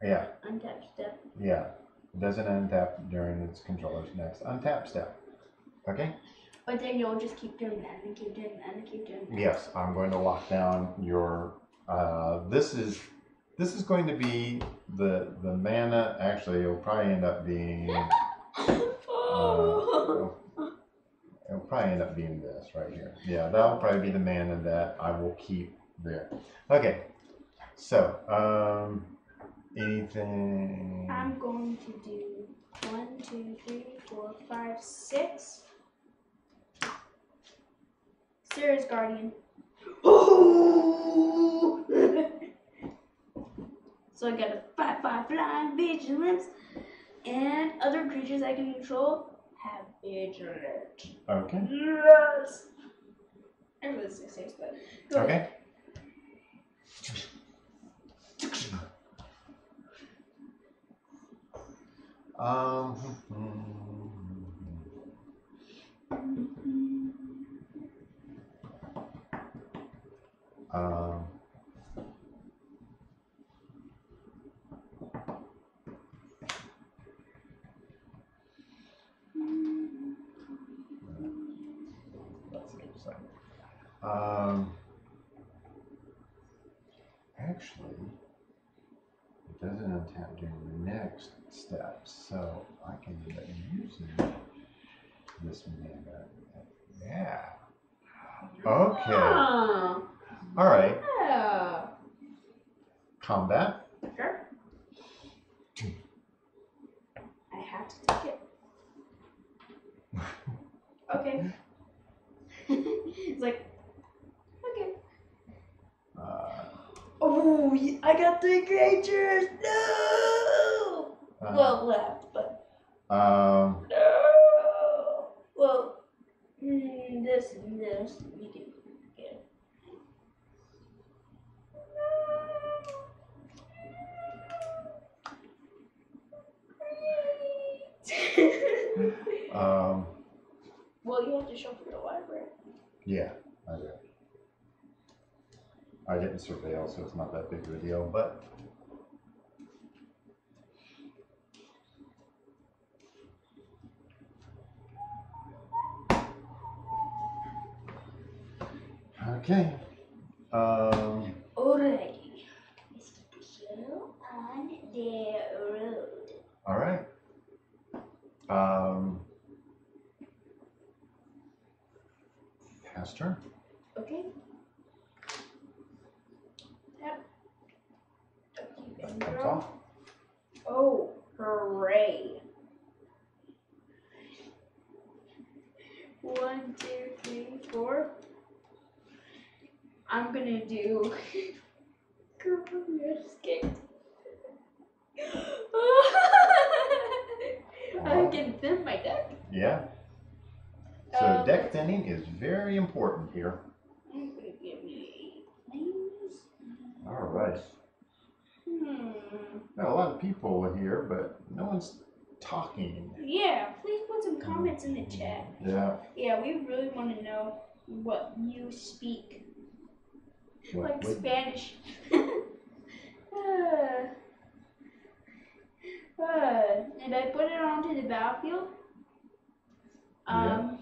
Yeah. Untap step. Yeah. It doesn't untap during its controller's next untap step. Okay? But then you'll just keep doing that and keep doing that and keep doing that. Yes, I'm going to lock down your. This is going to be the mana. Actually, it'll probably end up being. It'll probably end up being this right here. Yeah, that'll probably be the mana that I will keep there. Okay, so anything. I'm going to do 1, 2, 3, 4, 5, 6. Sarah's Guardian. Oh! So I got a 5/5 flying vigilance, and other creatures I can control have vigilance. Okay. Yes. Everybody's 6/6, but go Okay. ahead. Actually, it doesn't untap during the next step, so I can end up using this mana. Yeah. Okay. Ah, All right. yeah. Combat. Sure. I have to take it. Okay. It's like, okay. Oh, I got 3 creatures. No. Well, left, but no. Well, this and this you can get. Well, you have to shuffle your library. Yeah, I do. I didn't surveil, so it's not that big of a deal, but. Okay. Alrighty. Let's keep the show on the road. All right. Pass turn. Okay. Yep. Keep and Comes draw. off. Oh, hooray. 1, 2, 3, 4. I'm gonna do. Girl, you're scared. I can thin my deck. Yeah. So deck thinning is very important here. I'm gonna give me 8 planes. All right. Got a lot of people here, but no one's talking. Yeah, please put some comments in the chat. Yeah. Yeah, we really want to know what you speak. What, Like Spanish. And I put it onto the battlefield. And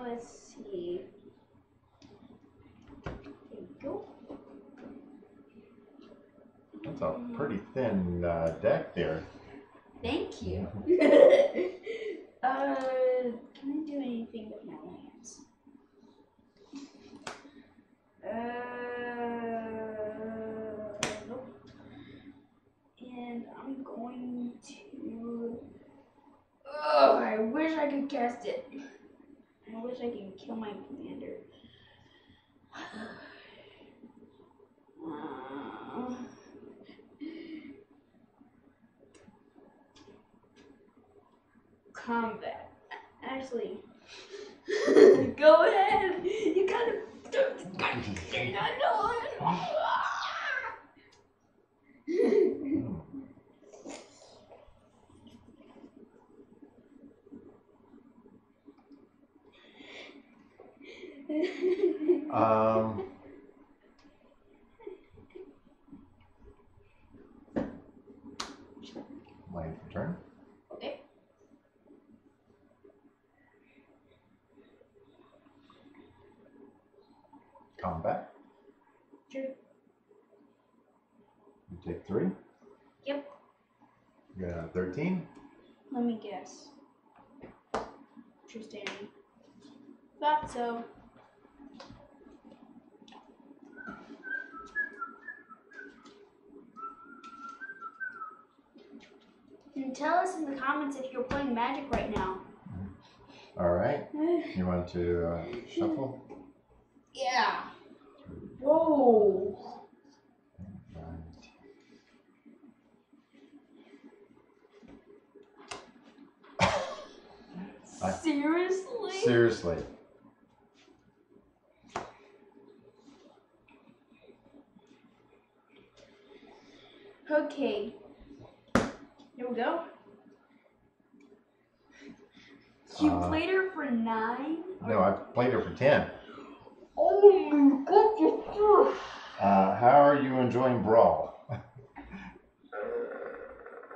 let's see. There we go. That's a pretty thin deck there. Thank you. Can I do anything with my lands? Nope. And I'm going to. Oh, I wish I could cast it. I wish I could kill my commander. Combat. Actually, go ahead. You gotta. You're not knowing. Combat. Sure. You take 3. Yep. You got 13. Let me guess. Interesting. Thought so. And tell us in the comments if you're playing Magic right now. All right. You want to shuffle? Yeah. Whoa. Seriously? Seriously. Okay. Here we go. You played her for 9? No, I played her for 10. Oh my goodness. How are you enjoying Brawl?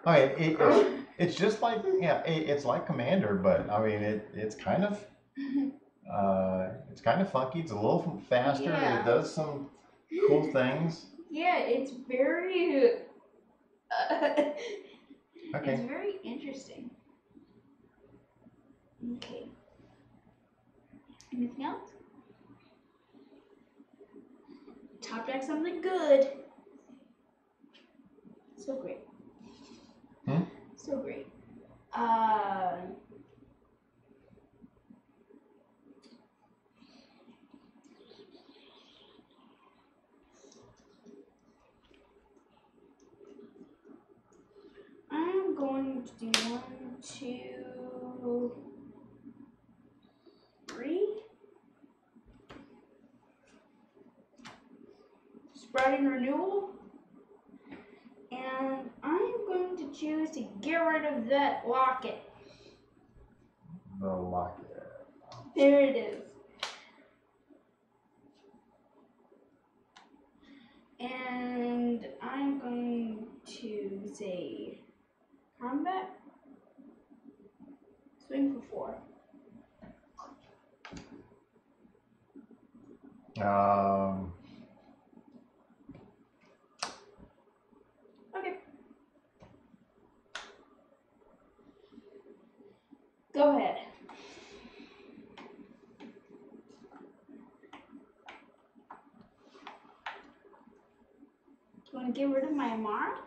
I mean, it's just like, yeah, it's like Commander, but I mean, it's kind of funky. It's a little faster. Yeah. It does some cool things. Yeah, it's very Okay. It's very interesting. Okay. Anything else? Top deck something good. So great. So great. I'm going to do 1, 2, 3. Sprouting Renewal. And I'm going to choose to get rid of that locket. The locket. There it is. And I'm going to say combat. Swing for 4. Okay. Go ahead. Do you want to get rid of my Amara?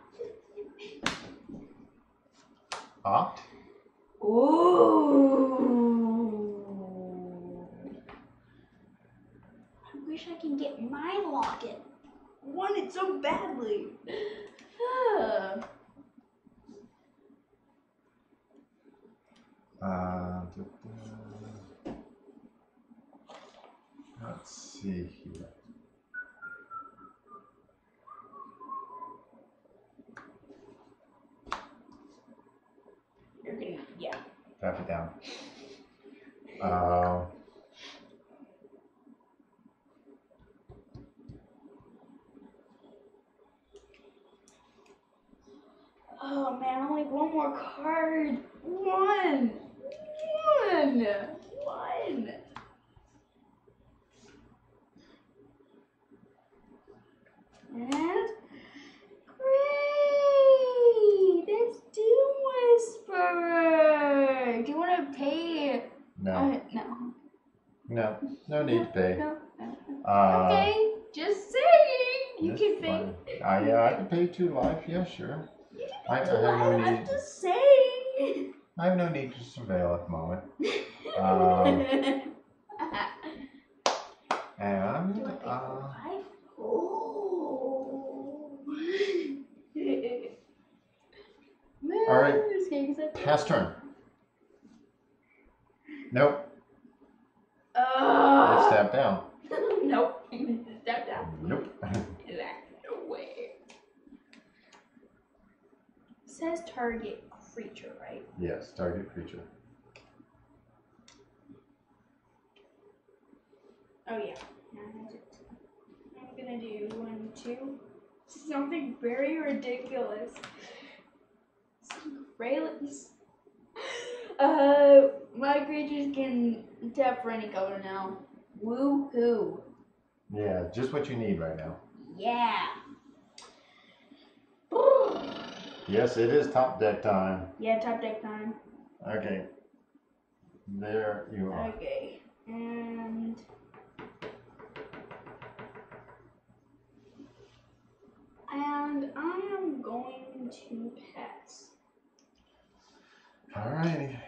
Opt. Ooh. I wish I can get my locket. I want it so badly. Let's see here. You're gonna, yeah. Tap it down. Oh man, only one more card. One. And great! That's Doom Whisperer. Do you want to pay? No. No need to pay. No. Okay, just saying. You can pay. Yeah, I can pay 2 life. Yeah, sure. I have no need. I'm just saying. I have no need to surveil at the moment. And all right. Pass turn. Nope. Let's tap down. Nope. Tap down. Nope. No way. It says target creature, right? Yes, target creature. Oh yeah. I'm gonna do 1, 2. Something very ridiculous. Some Rayless. My creatures can tap for any color now. Woohoo. Yeah, just what you need right now. Yeah. Yes, it is top deck time. Yeah, top deck time. Okay. There you are. Okay. And I am going to pass. Alrighty.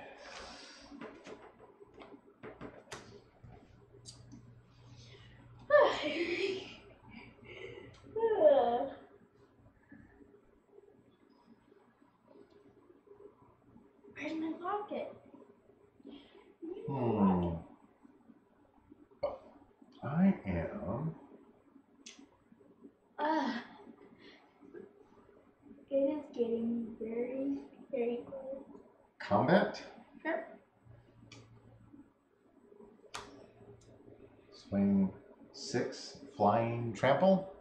Where's my pocket? I am. It is getting very, very cold. Combat. Sure. Swing 6, flying trample.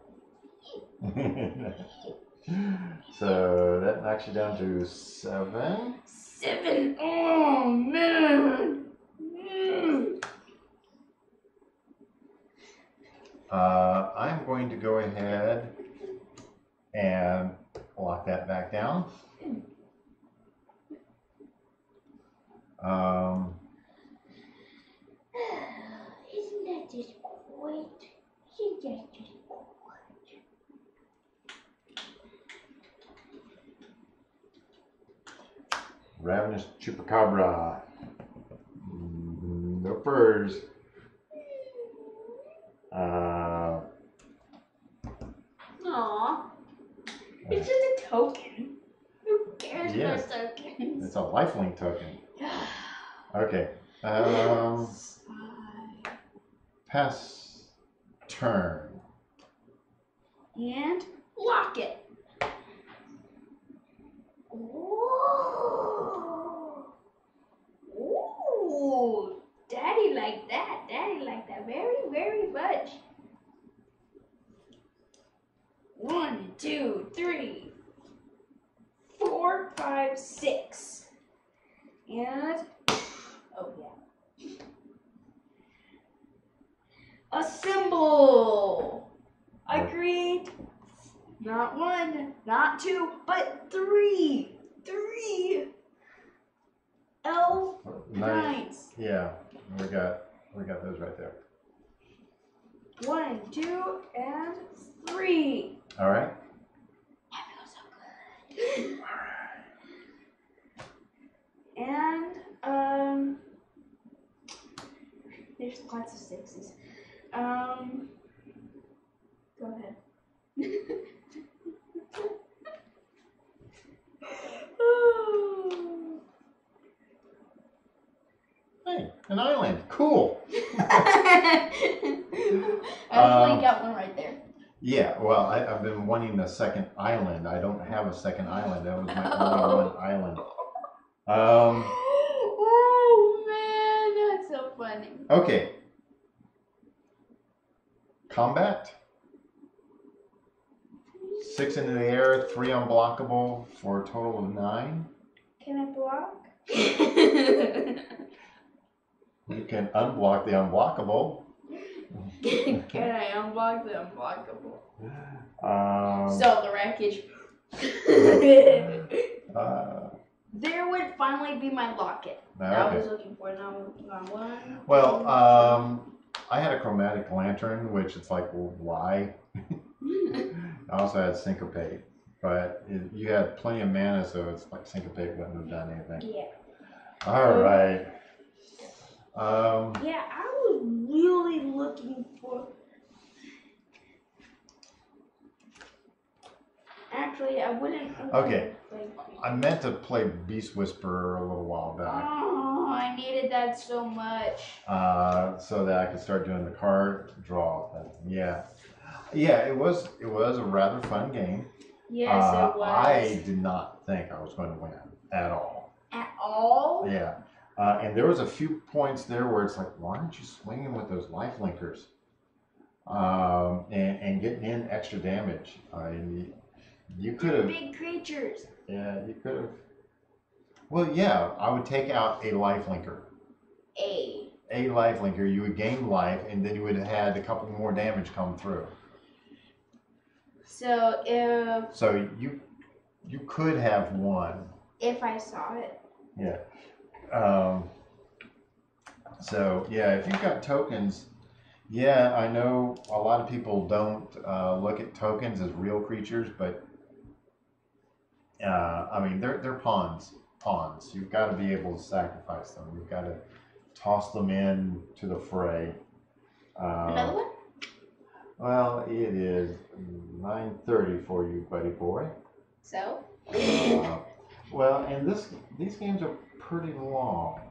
So that knocks you down to 7. 7. Oh man. I'm going to go ahead and lock that back down. Isn't that just great? Isn't that just great? Ravenous Chupacabra. No furs. Aww. It's just a token. Who cares Yes. for tokens? It's a lifelink token. Okay. Pass turn. And lock it. Ooh. Ooh. Daddy like that. Daddy like that very, very much. 1, 2, 3, 4, 5, 6. And oh yeah. A symbol. I create not 1, not 2, but 3. 3 elf knights. Yeah, we got those right there. 1, 2, and 3. All right. I feel so good. And there's lots of 6s. Go ahead. Hey, an island. Cool. I actually got one right there. Yeah, well, I've been wanting a second island. I don't have a second island. That was my only one island. Oh man, that's so funny. Okay. Combat. 6 into the air, 3 unblockable for a total of 9. Can I block? You can unblock the unblockable. Can I unblock the unblockable? So the wreckage. There would finally be my locket that I was looking for. Now one. Well, I had a chromatic lantern, which it's like, well, why? I also had syncopate, but you had plenty of mana, so it's like syncopate wouldn't have done anything. Yeah. All right. Yeah, I was really looking for. Actually, I wouldn't. Okay. I meant to play Beast Whisperer a little while back. Oh, I needed that so much. So that I could start doing the card draw thing. Yeah. Yeah, it was a rather fun game. Yes, it was. I did not think I was going to win at all. At all? Yeah. And there was a few points there where it's like, why aren't you swinging with those life linkers? And getting in extra damage. You could have. Big creatures. Yeah, you could have. Well, yeah, I would take out a life linker. a lifelink here, you would gain life, and then you would have had a couple more damage come through. So if... So you could have won. If I saw it. Yeah. So, yeah, if you've got tokens, yeah, I know a lot of people don't look at tokens as real creatures, but, I mean, they're pawns. You've got to be able to sacrifice them. You've got to toss them in to the fray. Another one? Well, it is 9:30 for you, buddy boy. So? Well, and these games are pretty long.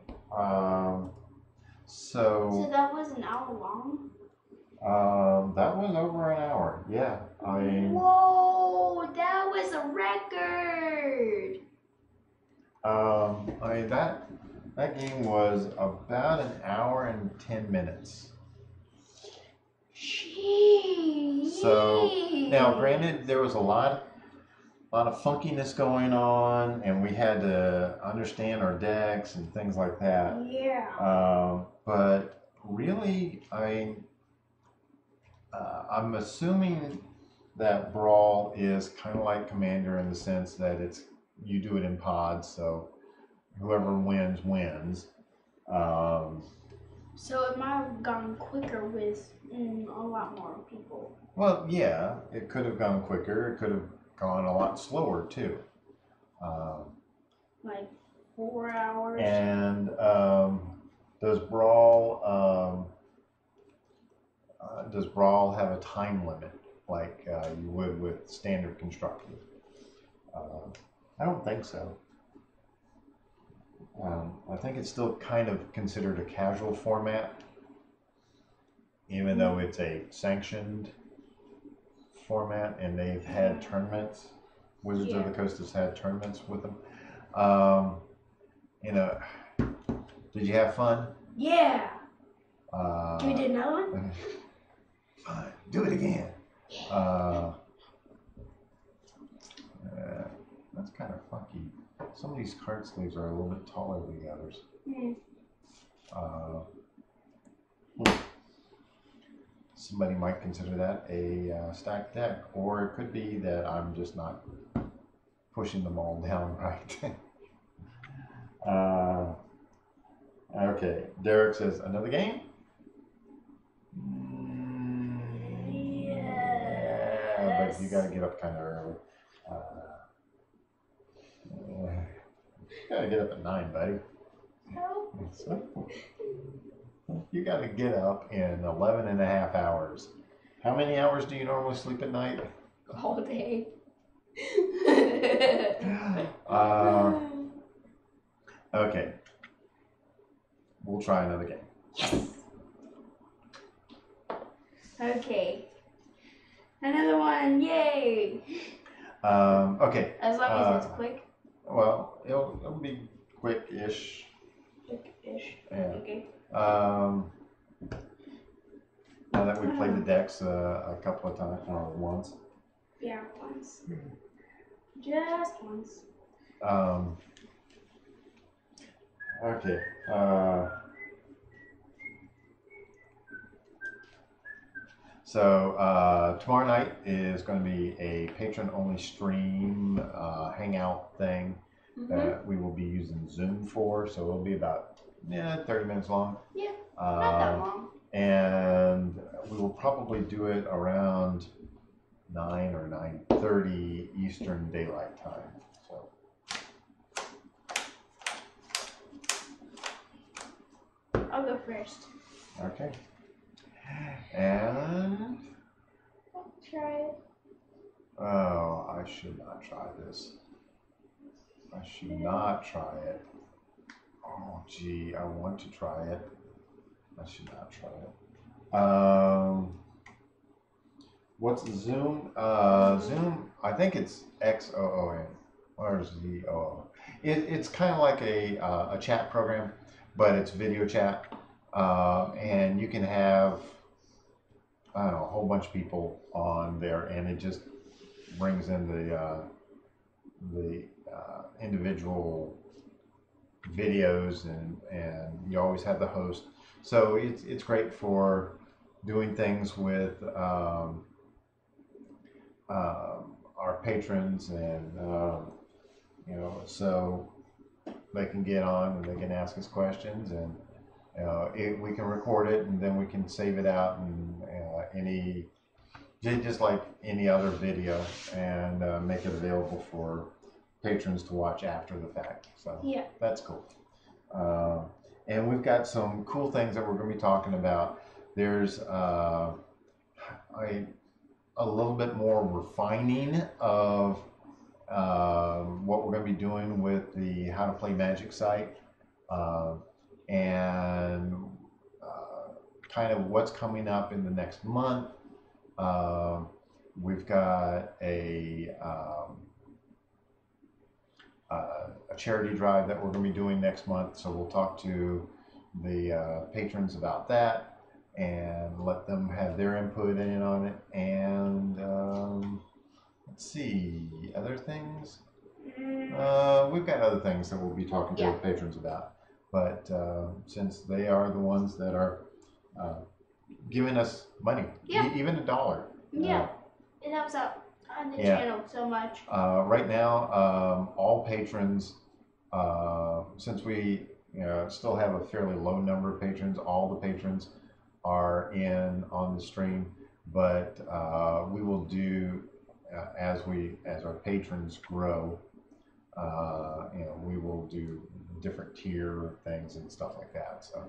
So that was an hour long? That was over an hour. Yeah, I mean. Whoa, that was a record. I mean that game was about an hour and 10 minutes. Jeez. So now, granted, there was a lot of funkiness going on, and we had to understand our decks and things like that. Yeah. But really, I'm assuming that Brawl is kind of like Commander in the sense that you do it in pods, so whoever wins wins. So it might have gone quicker with a lot more people. Well, yeah, it could have gone quicker. It could have gone a lot slower too. Like 4 hours. And does Brawl have a time limit like you would with standard constructed? I don't think so. I think it's still kind of considered a casual format, even though it's a sanctioned format, and they've had tournaments. Wizards of the Coast has had tournaments with them. You know, did you have fun? Yeah. Can we do another one? Fine. Do it again. That's kind of funky. Some of these card sleeves are a little bit taller than the others. Somebody might consider that a stacked deck, or it could be that I'm just not pushing them all down right. Okay, Derek says, another game? Yeah, but you gotta get up kind of early. You gotta get up at 9, buddy. So, you gotta get up in 11 and a half hours. How many hours do you normally sleep at night? All day. Okay. We'll try another game. Yes. Okay. Another one. Yay. Okay. As long as it's quick. Well, it'll be quick-ish. Quick-ish. Yeah. Okay. Now that we played the decks a couple of times, or once. Yeah, once. Just once. Okay. So tomorrow night is going to be a patron-only stream hangout thing that we will be using Zoom for. So it'll be about 30 minutes long. Yeah, not that long. And we will probably do it around 9 or 9:30 Eastern Daylight Time. So. I'll go first. Okay. And I'll try it. oh, I should not try this. I should not try it. Oh, gee, I want to try it. I should not try it. What's Zoom? Zoom, I think it's XOON or ZOO. It's kind of like a chat program, but it's video chat. And you can have, I don't know, a whole bunch of people on there, and it just brings in the individual videos, and you always have the host. So it's great for doing things with our patrons, and so they can get on and they can ask us questions, and we can record it, and then we can save it out, and just like any other video, and make it available for patrons to watch after the fact. So yeah, that's cool. And we've got some cool things that we're going to be talking about. There's a little bit more refining of what we're going to be doing with the How to Play Magic site, and kind of what's coming up in the next month. We've got a charity drive that we're going to be doing next month, so we'll talk to the patrons about that and let them have their input in on it. And let's see, other things. We've got other things that we'll be talking to the patrons about, but since they are the ones that are giving us money, even $1. It helps out on the channel so much. Right now, all patrons, since we still have a fairly low number of patrons, all the patrons are in on the stream, but we will do as our patrons grow. We will do different tier things and stuff like that. So.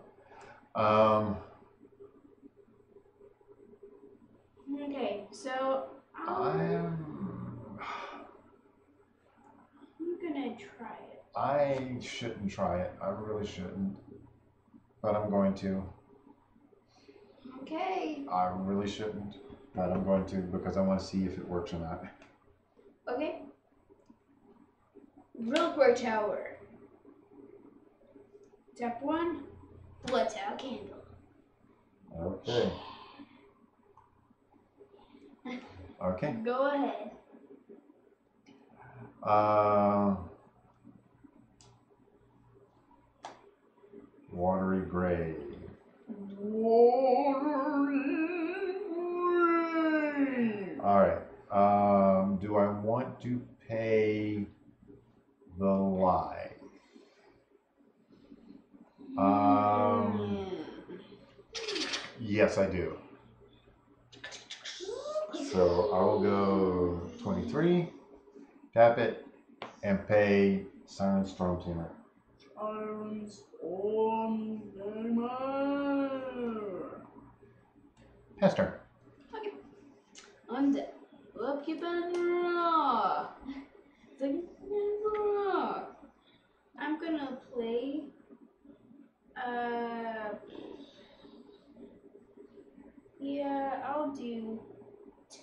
Okay, so I'm gonna try it. I shouldn't try it. I really shouldn't, but I'm going to. Okay. I really shouldn't, but I'm going to, because I want to see if it works or not. Okay. Willpower Tower. Step 1, Blood Tower Candle. Okay. Okay. Go ahead. Watery Grave. All right. Do I want to pay the live? Yes, I do. So I will go 23, tap it, and pay Siren Storm Tamer. Siren Storm Tamer. Pass turn. Okay. Undead. Upkeep and draw. I'm gonna play. Yeah, I'll do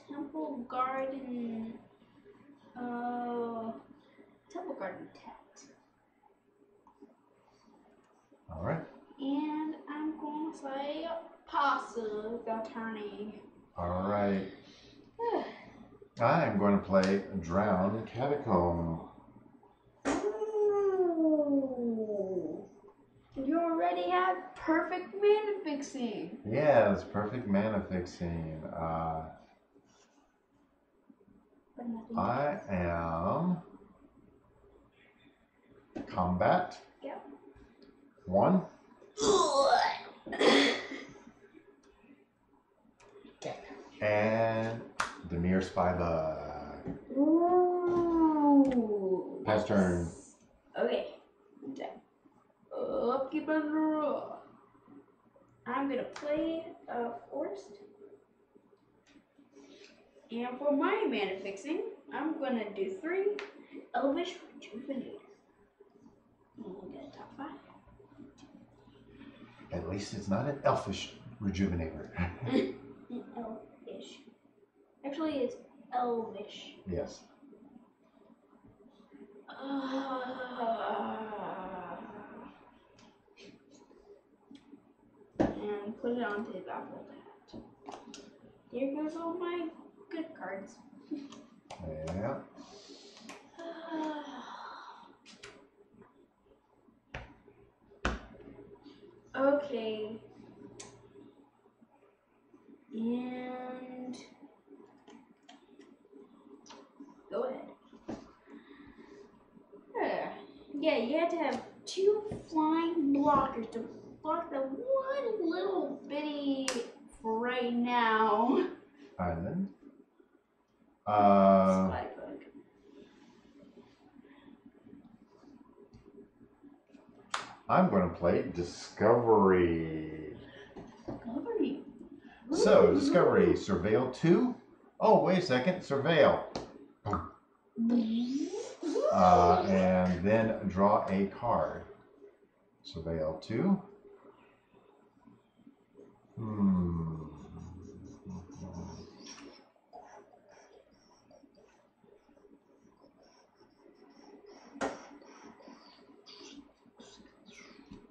Temple Garden. Temple Garden tapped. All right. And I'm going to play Pasta without turning. All right. I'm going to play Drown Catacomb. Ooh. You already have perfect mana fixing. Yes, perfect mana fixing. I am combat. Yep. 1. And the Mere Spybug. Ooh. Pass turn. Okay. Upkeep and draw. I'm gonna play Forest. And for my mana fixing, I'm gonna do 3 Elvish Rejuvenator. We'll get a top 5. At least it's not an Elfish Rejuvenator. Elfish. Actually, it's Elvish. Yes. And put it onto the baffled hat. Here goes all my good cards. Yeah. Okay. And go ahead. Yeah, you have to have 2 flying blockers to block the one little bitty for right now. Island. Spy bug. I'm going to play Discovery. Discovery. So, Discovery, Surveil 2. Oh, wait a second, Surveil. And then draw a card. Surveil 2.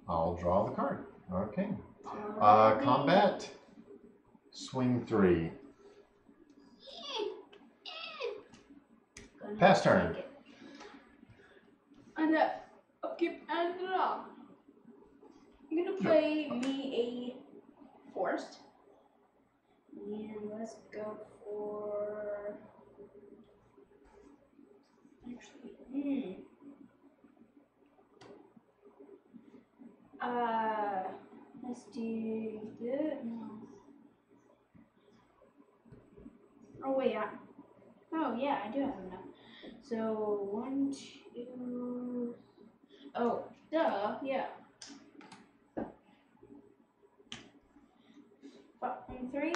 I'll draw the card. Okay. Combat. Swing 3. Pass turn. And upkeep and draw. I'm gonna play me a forest. And let's go for actually let's do good. No. Oh wait, oh yeah, I do have enough. So 1, 2. Oh, duh, yeah. 3.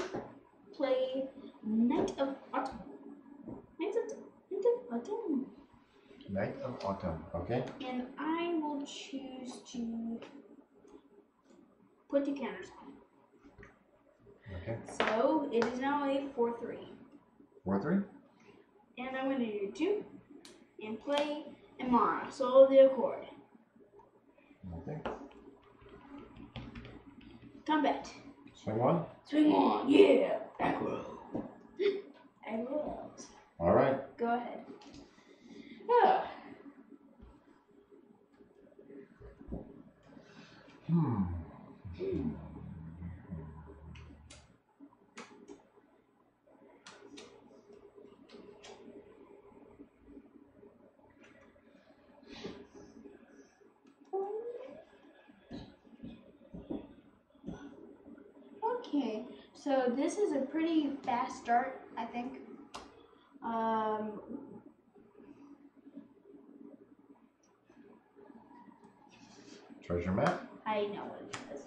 Play Night of Autumn. Night of Autumn. Night of Autumn. Okay. And I will choose to put 2 counters on. Okay. So it is now a 4-3. 4-3. And I'm going to do 2 and play Imara, Soul of the Accord. Okay. Combat. Swing 1. Swing on, yeah. Aggro. Aggro. All right. Go ahead. Okay, so this is a pretty fast start, I think. Treasure map. I know what it is.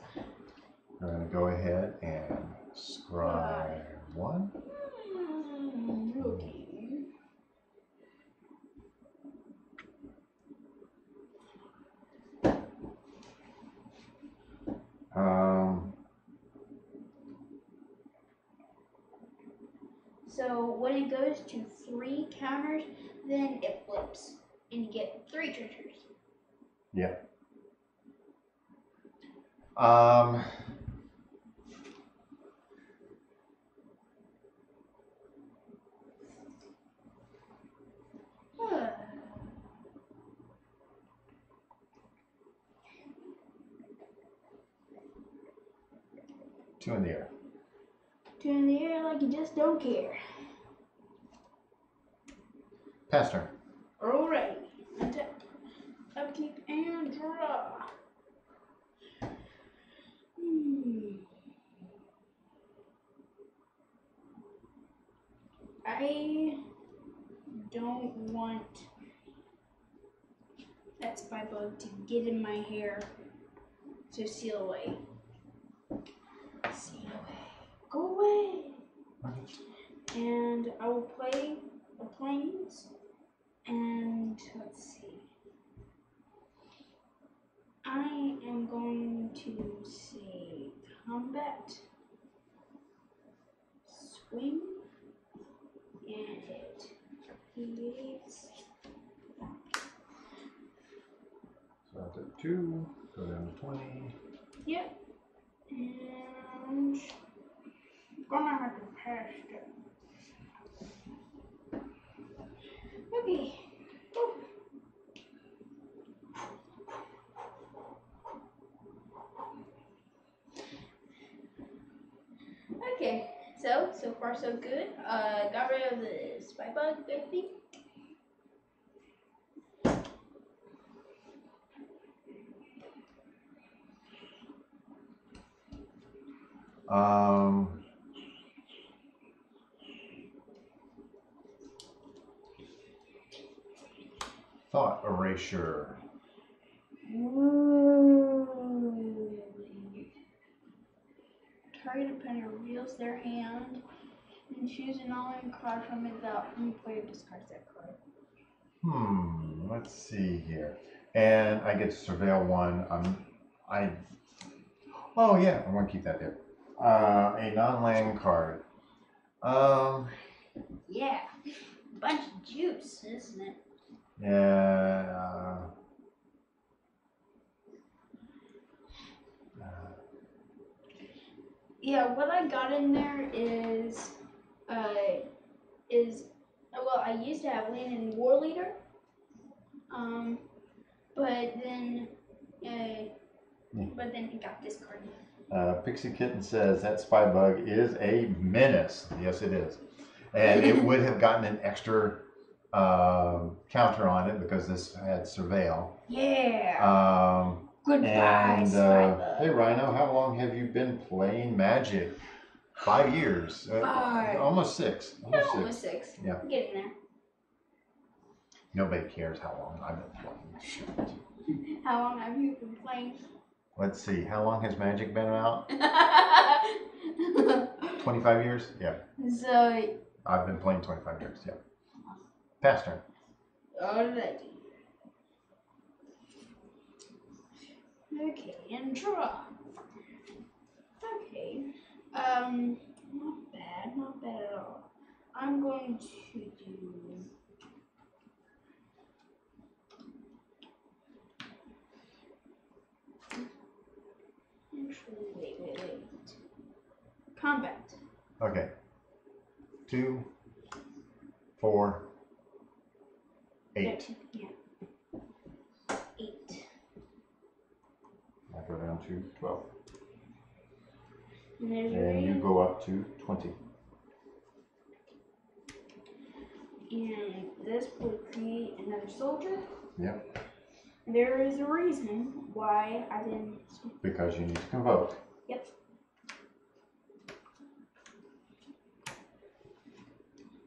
We're going to go ahead and scribe 1. Okay. So when it goes to 3 counters, then it flips, and you get 3 treasures. Yeah. Two in the air. 2 in the air like you just don't care. Pass turn. Alright. Attack. Upkeep and draw. I don't want that spy bug to get in my hair. So seal away. Seal away. Go away. And I will play the planes. And let's see. I am going to say combat, swing, and hit. Yes. So that's at 2. Go down to 20. Yep. And I'm gonna have to pass it. Okay. Oh. Okay, So far so good. Got rid of the spy bug, I think. Thought erasure. Ooh. Target opponent reveals their hand and choose an all-in card from it that any player discards that card. Let's see here. And I get to surveil one. Oh yeah, I'm gonna keep that there. A non-land card. Yeah, bunch of juice, isn't it? Yeah. Yeah, what I got in there is well, I used to have land and war leader, but then it got discarded. Pixie Kitten says that spy bug is a menace. Yes, it is, and it would have gotten an extra counter on it because this had surveil. Yeah. Goodbye, and spy bug. hey Rhino, how long have you been playing Magic? 5 years. 5. Almost 6. Almost 6. Yeah. Getting there. Nobody cares how long I've been playing. Shit. How long have you been playing? Let's see. How long has Magic been out? 25 years? Yeah. So I've been playing 25 years. Yeah. Pass turn. Alrighty. Okay, and draw. Okay. Not bad at all. I'm going to do. Actually, wait. Combat. Okay. 2, 4, 8. Yeah. 8. I go down to 12. And you go up to 20. And this will create another soldier. Yep. There is a reason why I didn't. Because you need to convoke. Yep.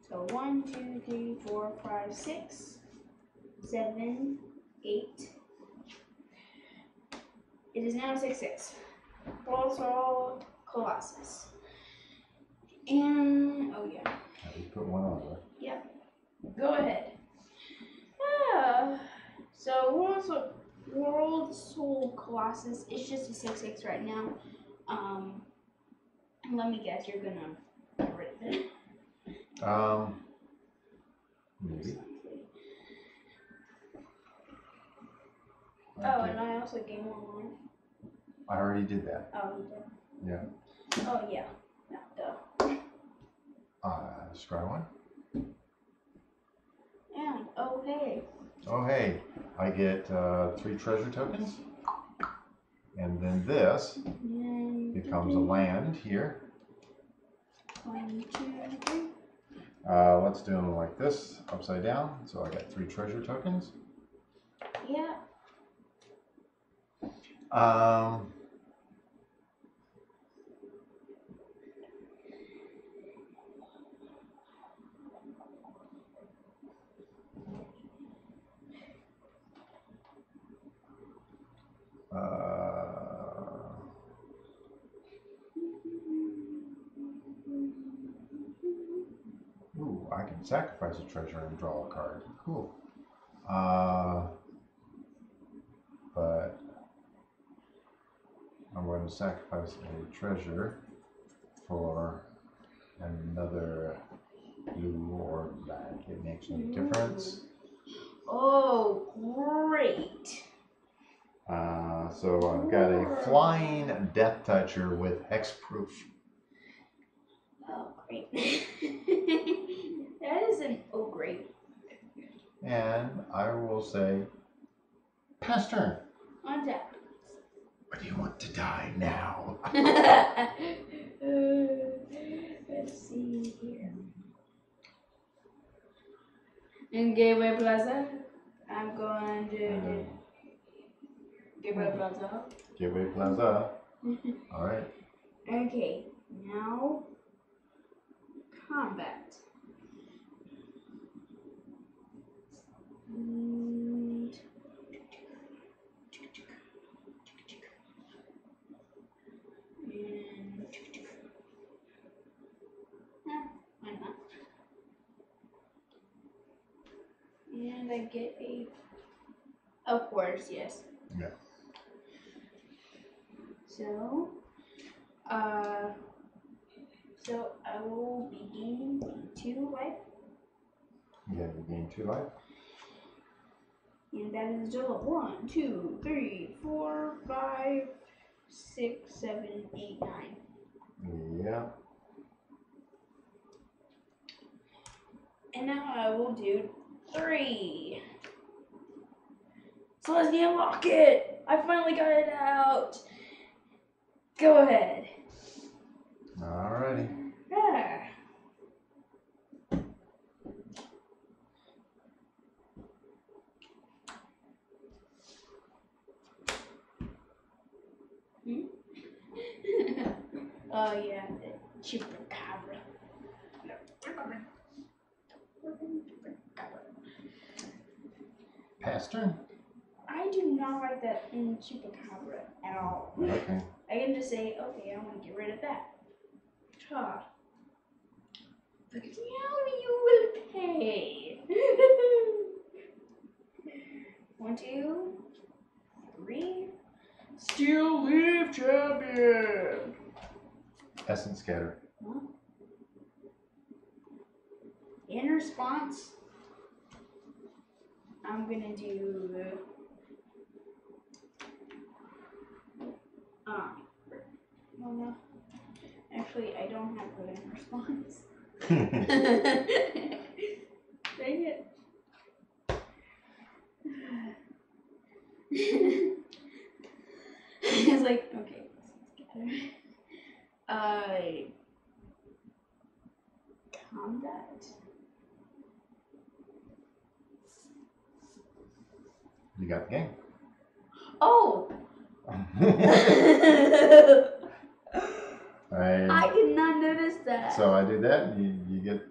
So 1, 2, 3, 4, 5, 6, 7, 8. It is now 6/6. Also Colossus. And oh yeah. You put one on there. Yep. Go ahead. So World Soul Colossus. It's just a 6/6 right now. Let me guess, you're gonna get rid of it. Maybe. Oh, and I also gain 1 life. I already did that. Oh, you did. Yeah. Oh yeah. No, duh. Scry one. And oh hey. Oh hey, I get 3 treasure tokens, and then this becomes a land here. 1, 2, 3. Let's do them like this, upside down. So I got 3 treasure tokens. Yeah. Ooh, I can sacrifice a treasure and draw a card. Cool. But I'm going to sacrifice a treasure for another blue or black. It makes no difference. Oh, great. So I've got a flying Death Toucher with hexproof. Oh, great. That is an oh, great. And I will say, pass turn. On tap. Or do you want to die now? Let's In Gateway Plaza, I'm going to Gateway Plaza. Gateway Plaza. All right. Okay, now combat. And why not? And I get a, of course, yes. Yeah. So, so I will be gaining 2 life. Yeah, you gain 2 life. And that is total 1, 2, 3, 4, 5, 6, 7, 8, 9. Yeah. And now I will do 3. So let's unlock it. I finally got it out. Go ahead. Alrighty. Ah. Oh yeah, the chupacabra. Pass turn. I do not like that in chupacabra at all. Okay. I can just say, okay, I want to get rid of that. Huh. But now you will pay. 1, 2, 3. Still leave champion. Essence scatter. Huh? In response, I'm gonna do well, no. Actually, I don't have good in response. Dang it. It's like, okay, combat. You got the game. Oh! And I did not notice that. so I did that, and you get.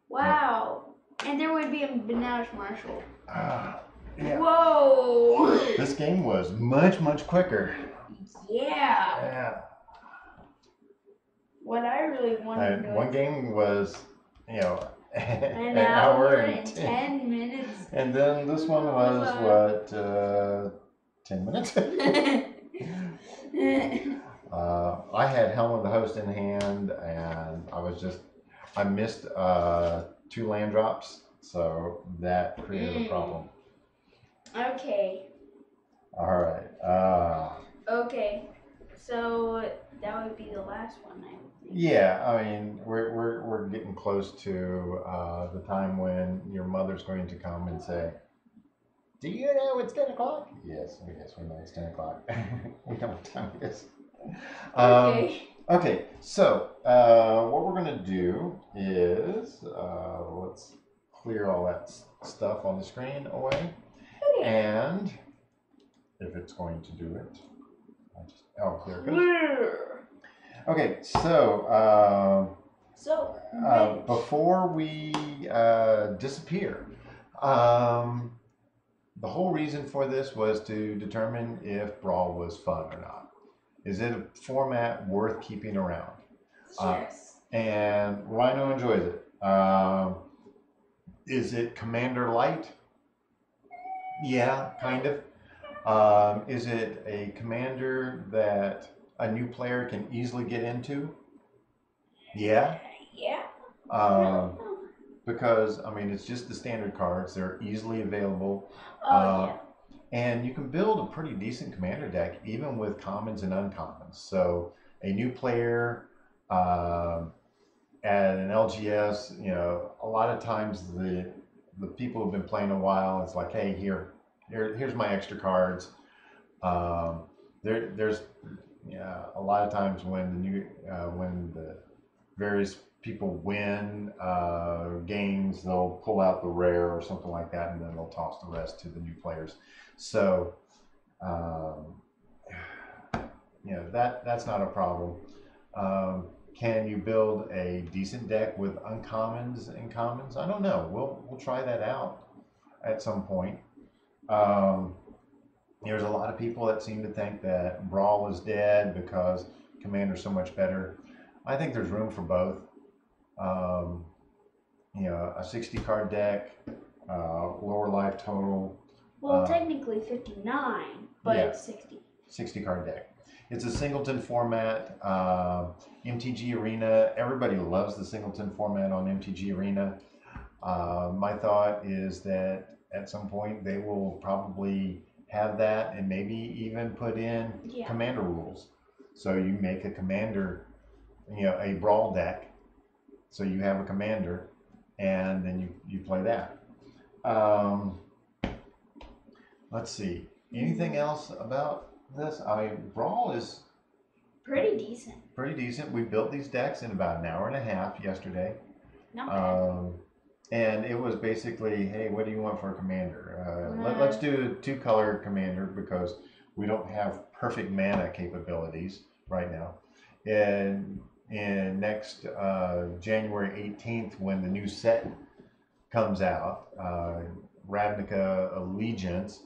Wow. And there would be a Bananas Marshall. Yeah. Whoa! This game was much quicker. Yeah. Yeah. What I really wanted to One game was, you know, an hour and 10 minutes. And then this one was what, 10 minutes? I had Helm of the Host in hand, and I missed 2 land drops, so that created a problem. Okay. All right. Okay. So that would be the last one, I think. Yeah, I mean, we're getting close to the time when your mother's going to come and say, "Do you know it's 10 o'clock?" Yes, we know it's 10 o'clock. We know what time it is. Okay. Okay, so what we're going to do is let's clear all that stuff on the screen away. Okay. And if it's going to do it, there it goes. Okay, so before we disappear, the whole reason for this was to determine if Brawl was fun or not. Is it a format worth keeping around? Yes. And Rhino enjoys it. Is it Commander Light? Yeah, kind of. Is it a commander that a new player can easily get into? Yeah. Yeah. Because, I mean, it's just the standard cards. They're easily available. Yeah. And you can build a pretty decent commander deck, even with commons and uncommons. So a new player at an LGS, you know, a lot of times the people who've been playing a while, it's like, hey, here's my extra cards. There's a lot of times when when the various people win games, they'll pull out the rare or something like that, and then they'll toss the rest to the new players. So, that's not a problem. Can you build a decent deck with uncommons and commons? I don't know. We'll try that out at some point. There's a lot of people that seem to think that Brawl is dead because Commander's so much better. I think there's room for both. A 60 card deck, lower life total. Well, technically 59, but it's 60. 60 card deck. It's a singleton format. MTG Arena, everybody loves the singleton format on MTG Arena. My thought is that at some point they will probably have that and maybe even put in commander rules. So you make a commander, a brawl deck. So you have a commander and then you play that. Let's see. Anything else about this? Brawl is pretty decent. Pretty decent. We built these decks in about an hour and a half yesterday. Not bad. And it was basically, hey, what do you want for a commander? Let's do a 2-color commander because we don't have perfect mana capabilities right now. And next January 18th, when the new set comes out, Ravnica Allegiance,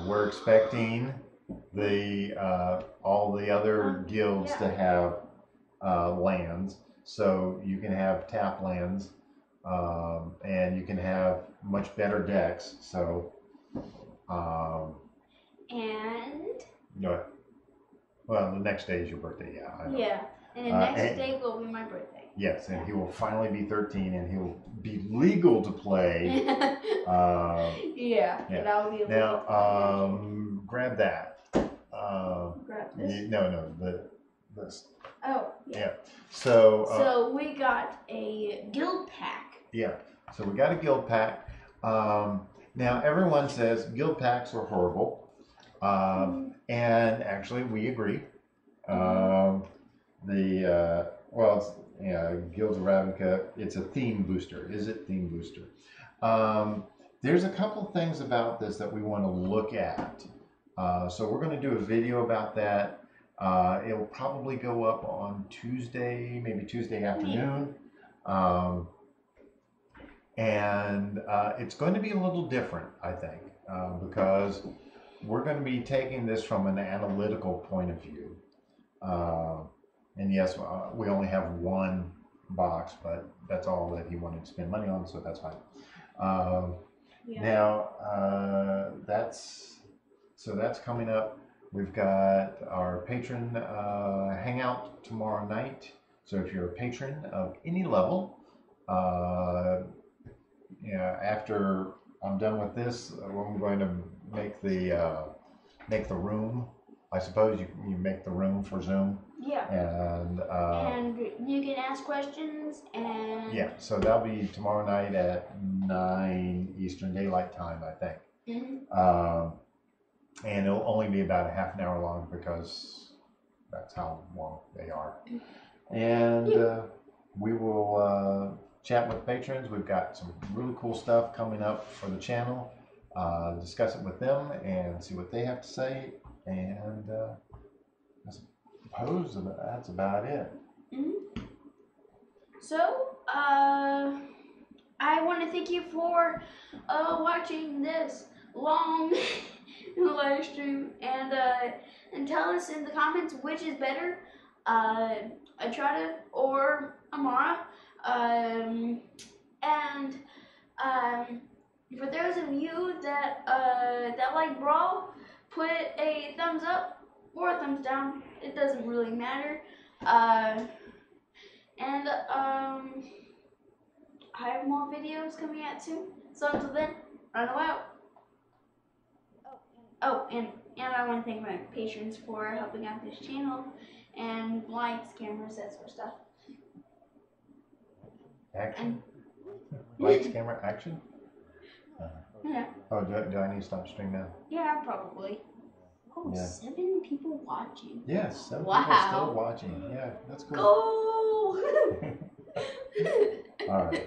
we're expecting all the other guilds to have lands, so you can have tap lands, and you can have much better decks. So, and well, the next day is your birthday, yeah, and the next day will be my birthday. Yes, and he will finally be 13, and he'll be legal to play. And I'll be able now. Grab that. Grab this. No, this. Oh, yeah. So we got a guild pack. Yeah. So we got a guild pack. Now everyone says guild packs are horrible, and actually we agree. Guilds of Ravnica, it's a theme booster. Is it theme booster? There's a couple things about this that we want to look at. So we're going to do a video about that. It'll probably go up on Tuesday, maybe Tuesday afternoon. And it's going to be a little different, I think, because we're going to be taking this from an analytical point of view. And yes, we only have one box, but that's all that he wanted to spend money on, so that's fine. Now, that's coming up. We've got our patron hangout tomorrow night. So if you're a patron of any level, after I'm done with this, I'm going to make the room. I suppose you make the room for Zoom. Yeah. And you can ask questions and. Yeah. So that'll be tomorrow night at 9 Eastern Daylight Time, I think. Mm-hmm. And it'll only be about a half an hour long because that's how long they are. And we will chat with patrons. We've got some really cool stuff coming up for the channel. Discuss it with them and see what they have to say. And I suppose that's about it. Mm-hmm. So, I want to thank you for watching this long live stream, and tell us in the comments which is better, Atrada or Amara. For those of you that like Brawl, put a thumbs up or a thumbs down. It doesn't really matter. I have more videos coming out soon. So until then, Rhino out. And I want to thank my patrons for helping out this channel and lights, cameras, that sort of stuff. Action. Lights, camera, action. Yeah. Oh, do I need to stop stream now? Yeah, probably. Oh, Yeah. 7 people watching. Yes, 7 Wow. people still watching. Yeah, that's cool. Go! All right.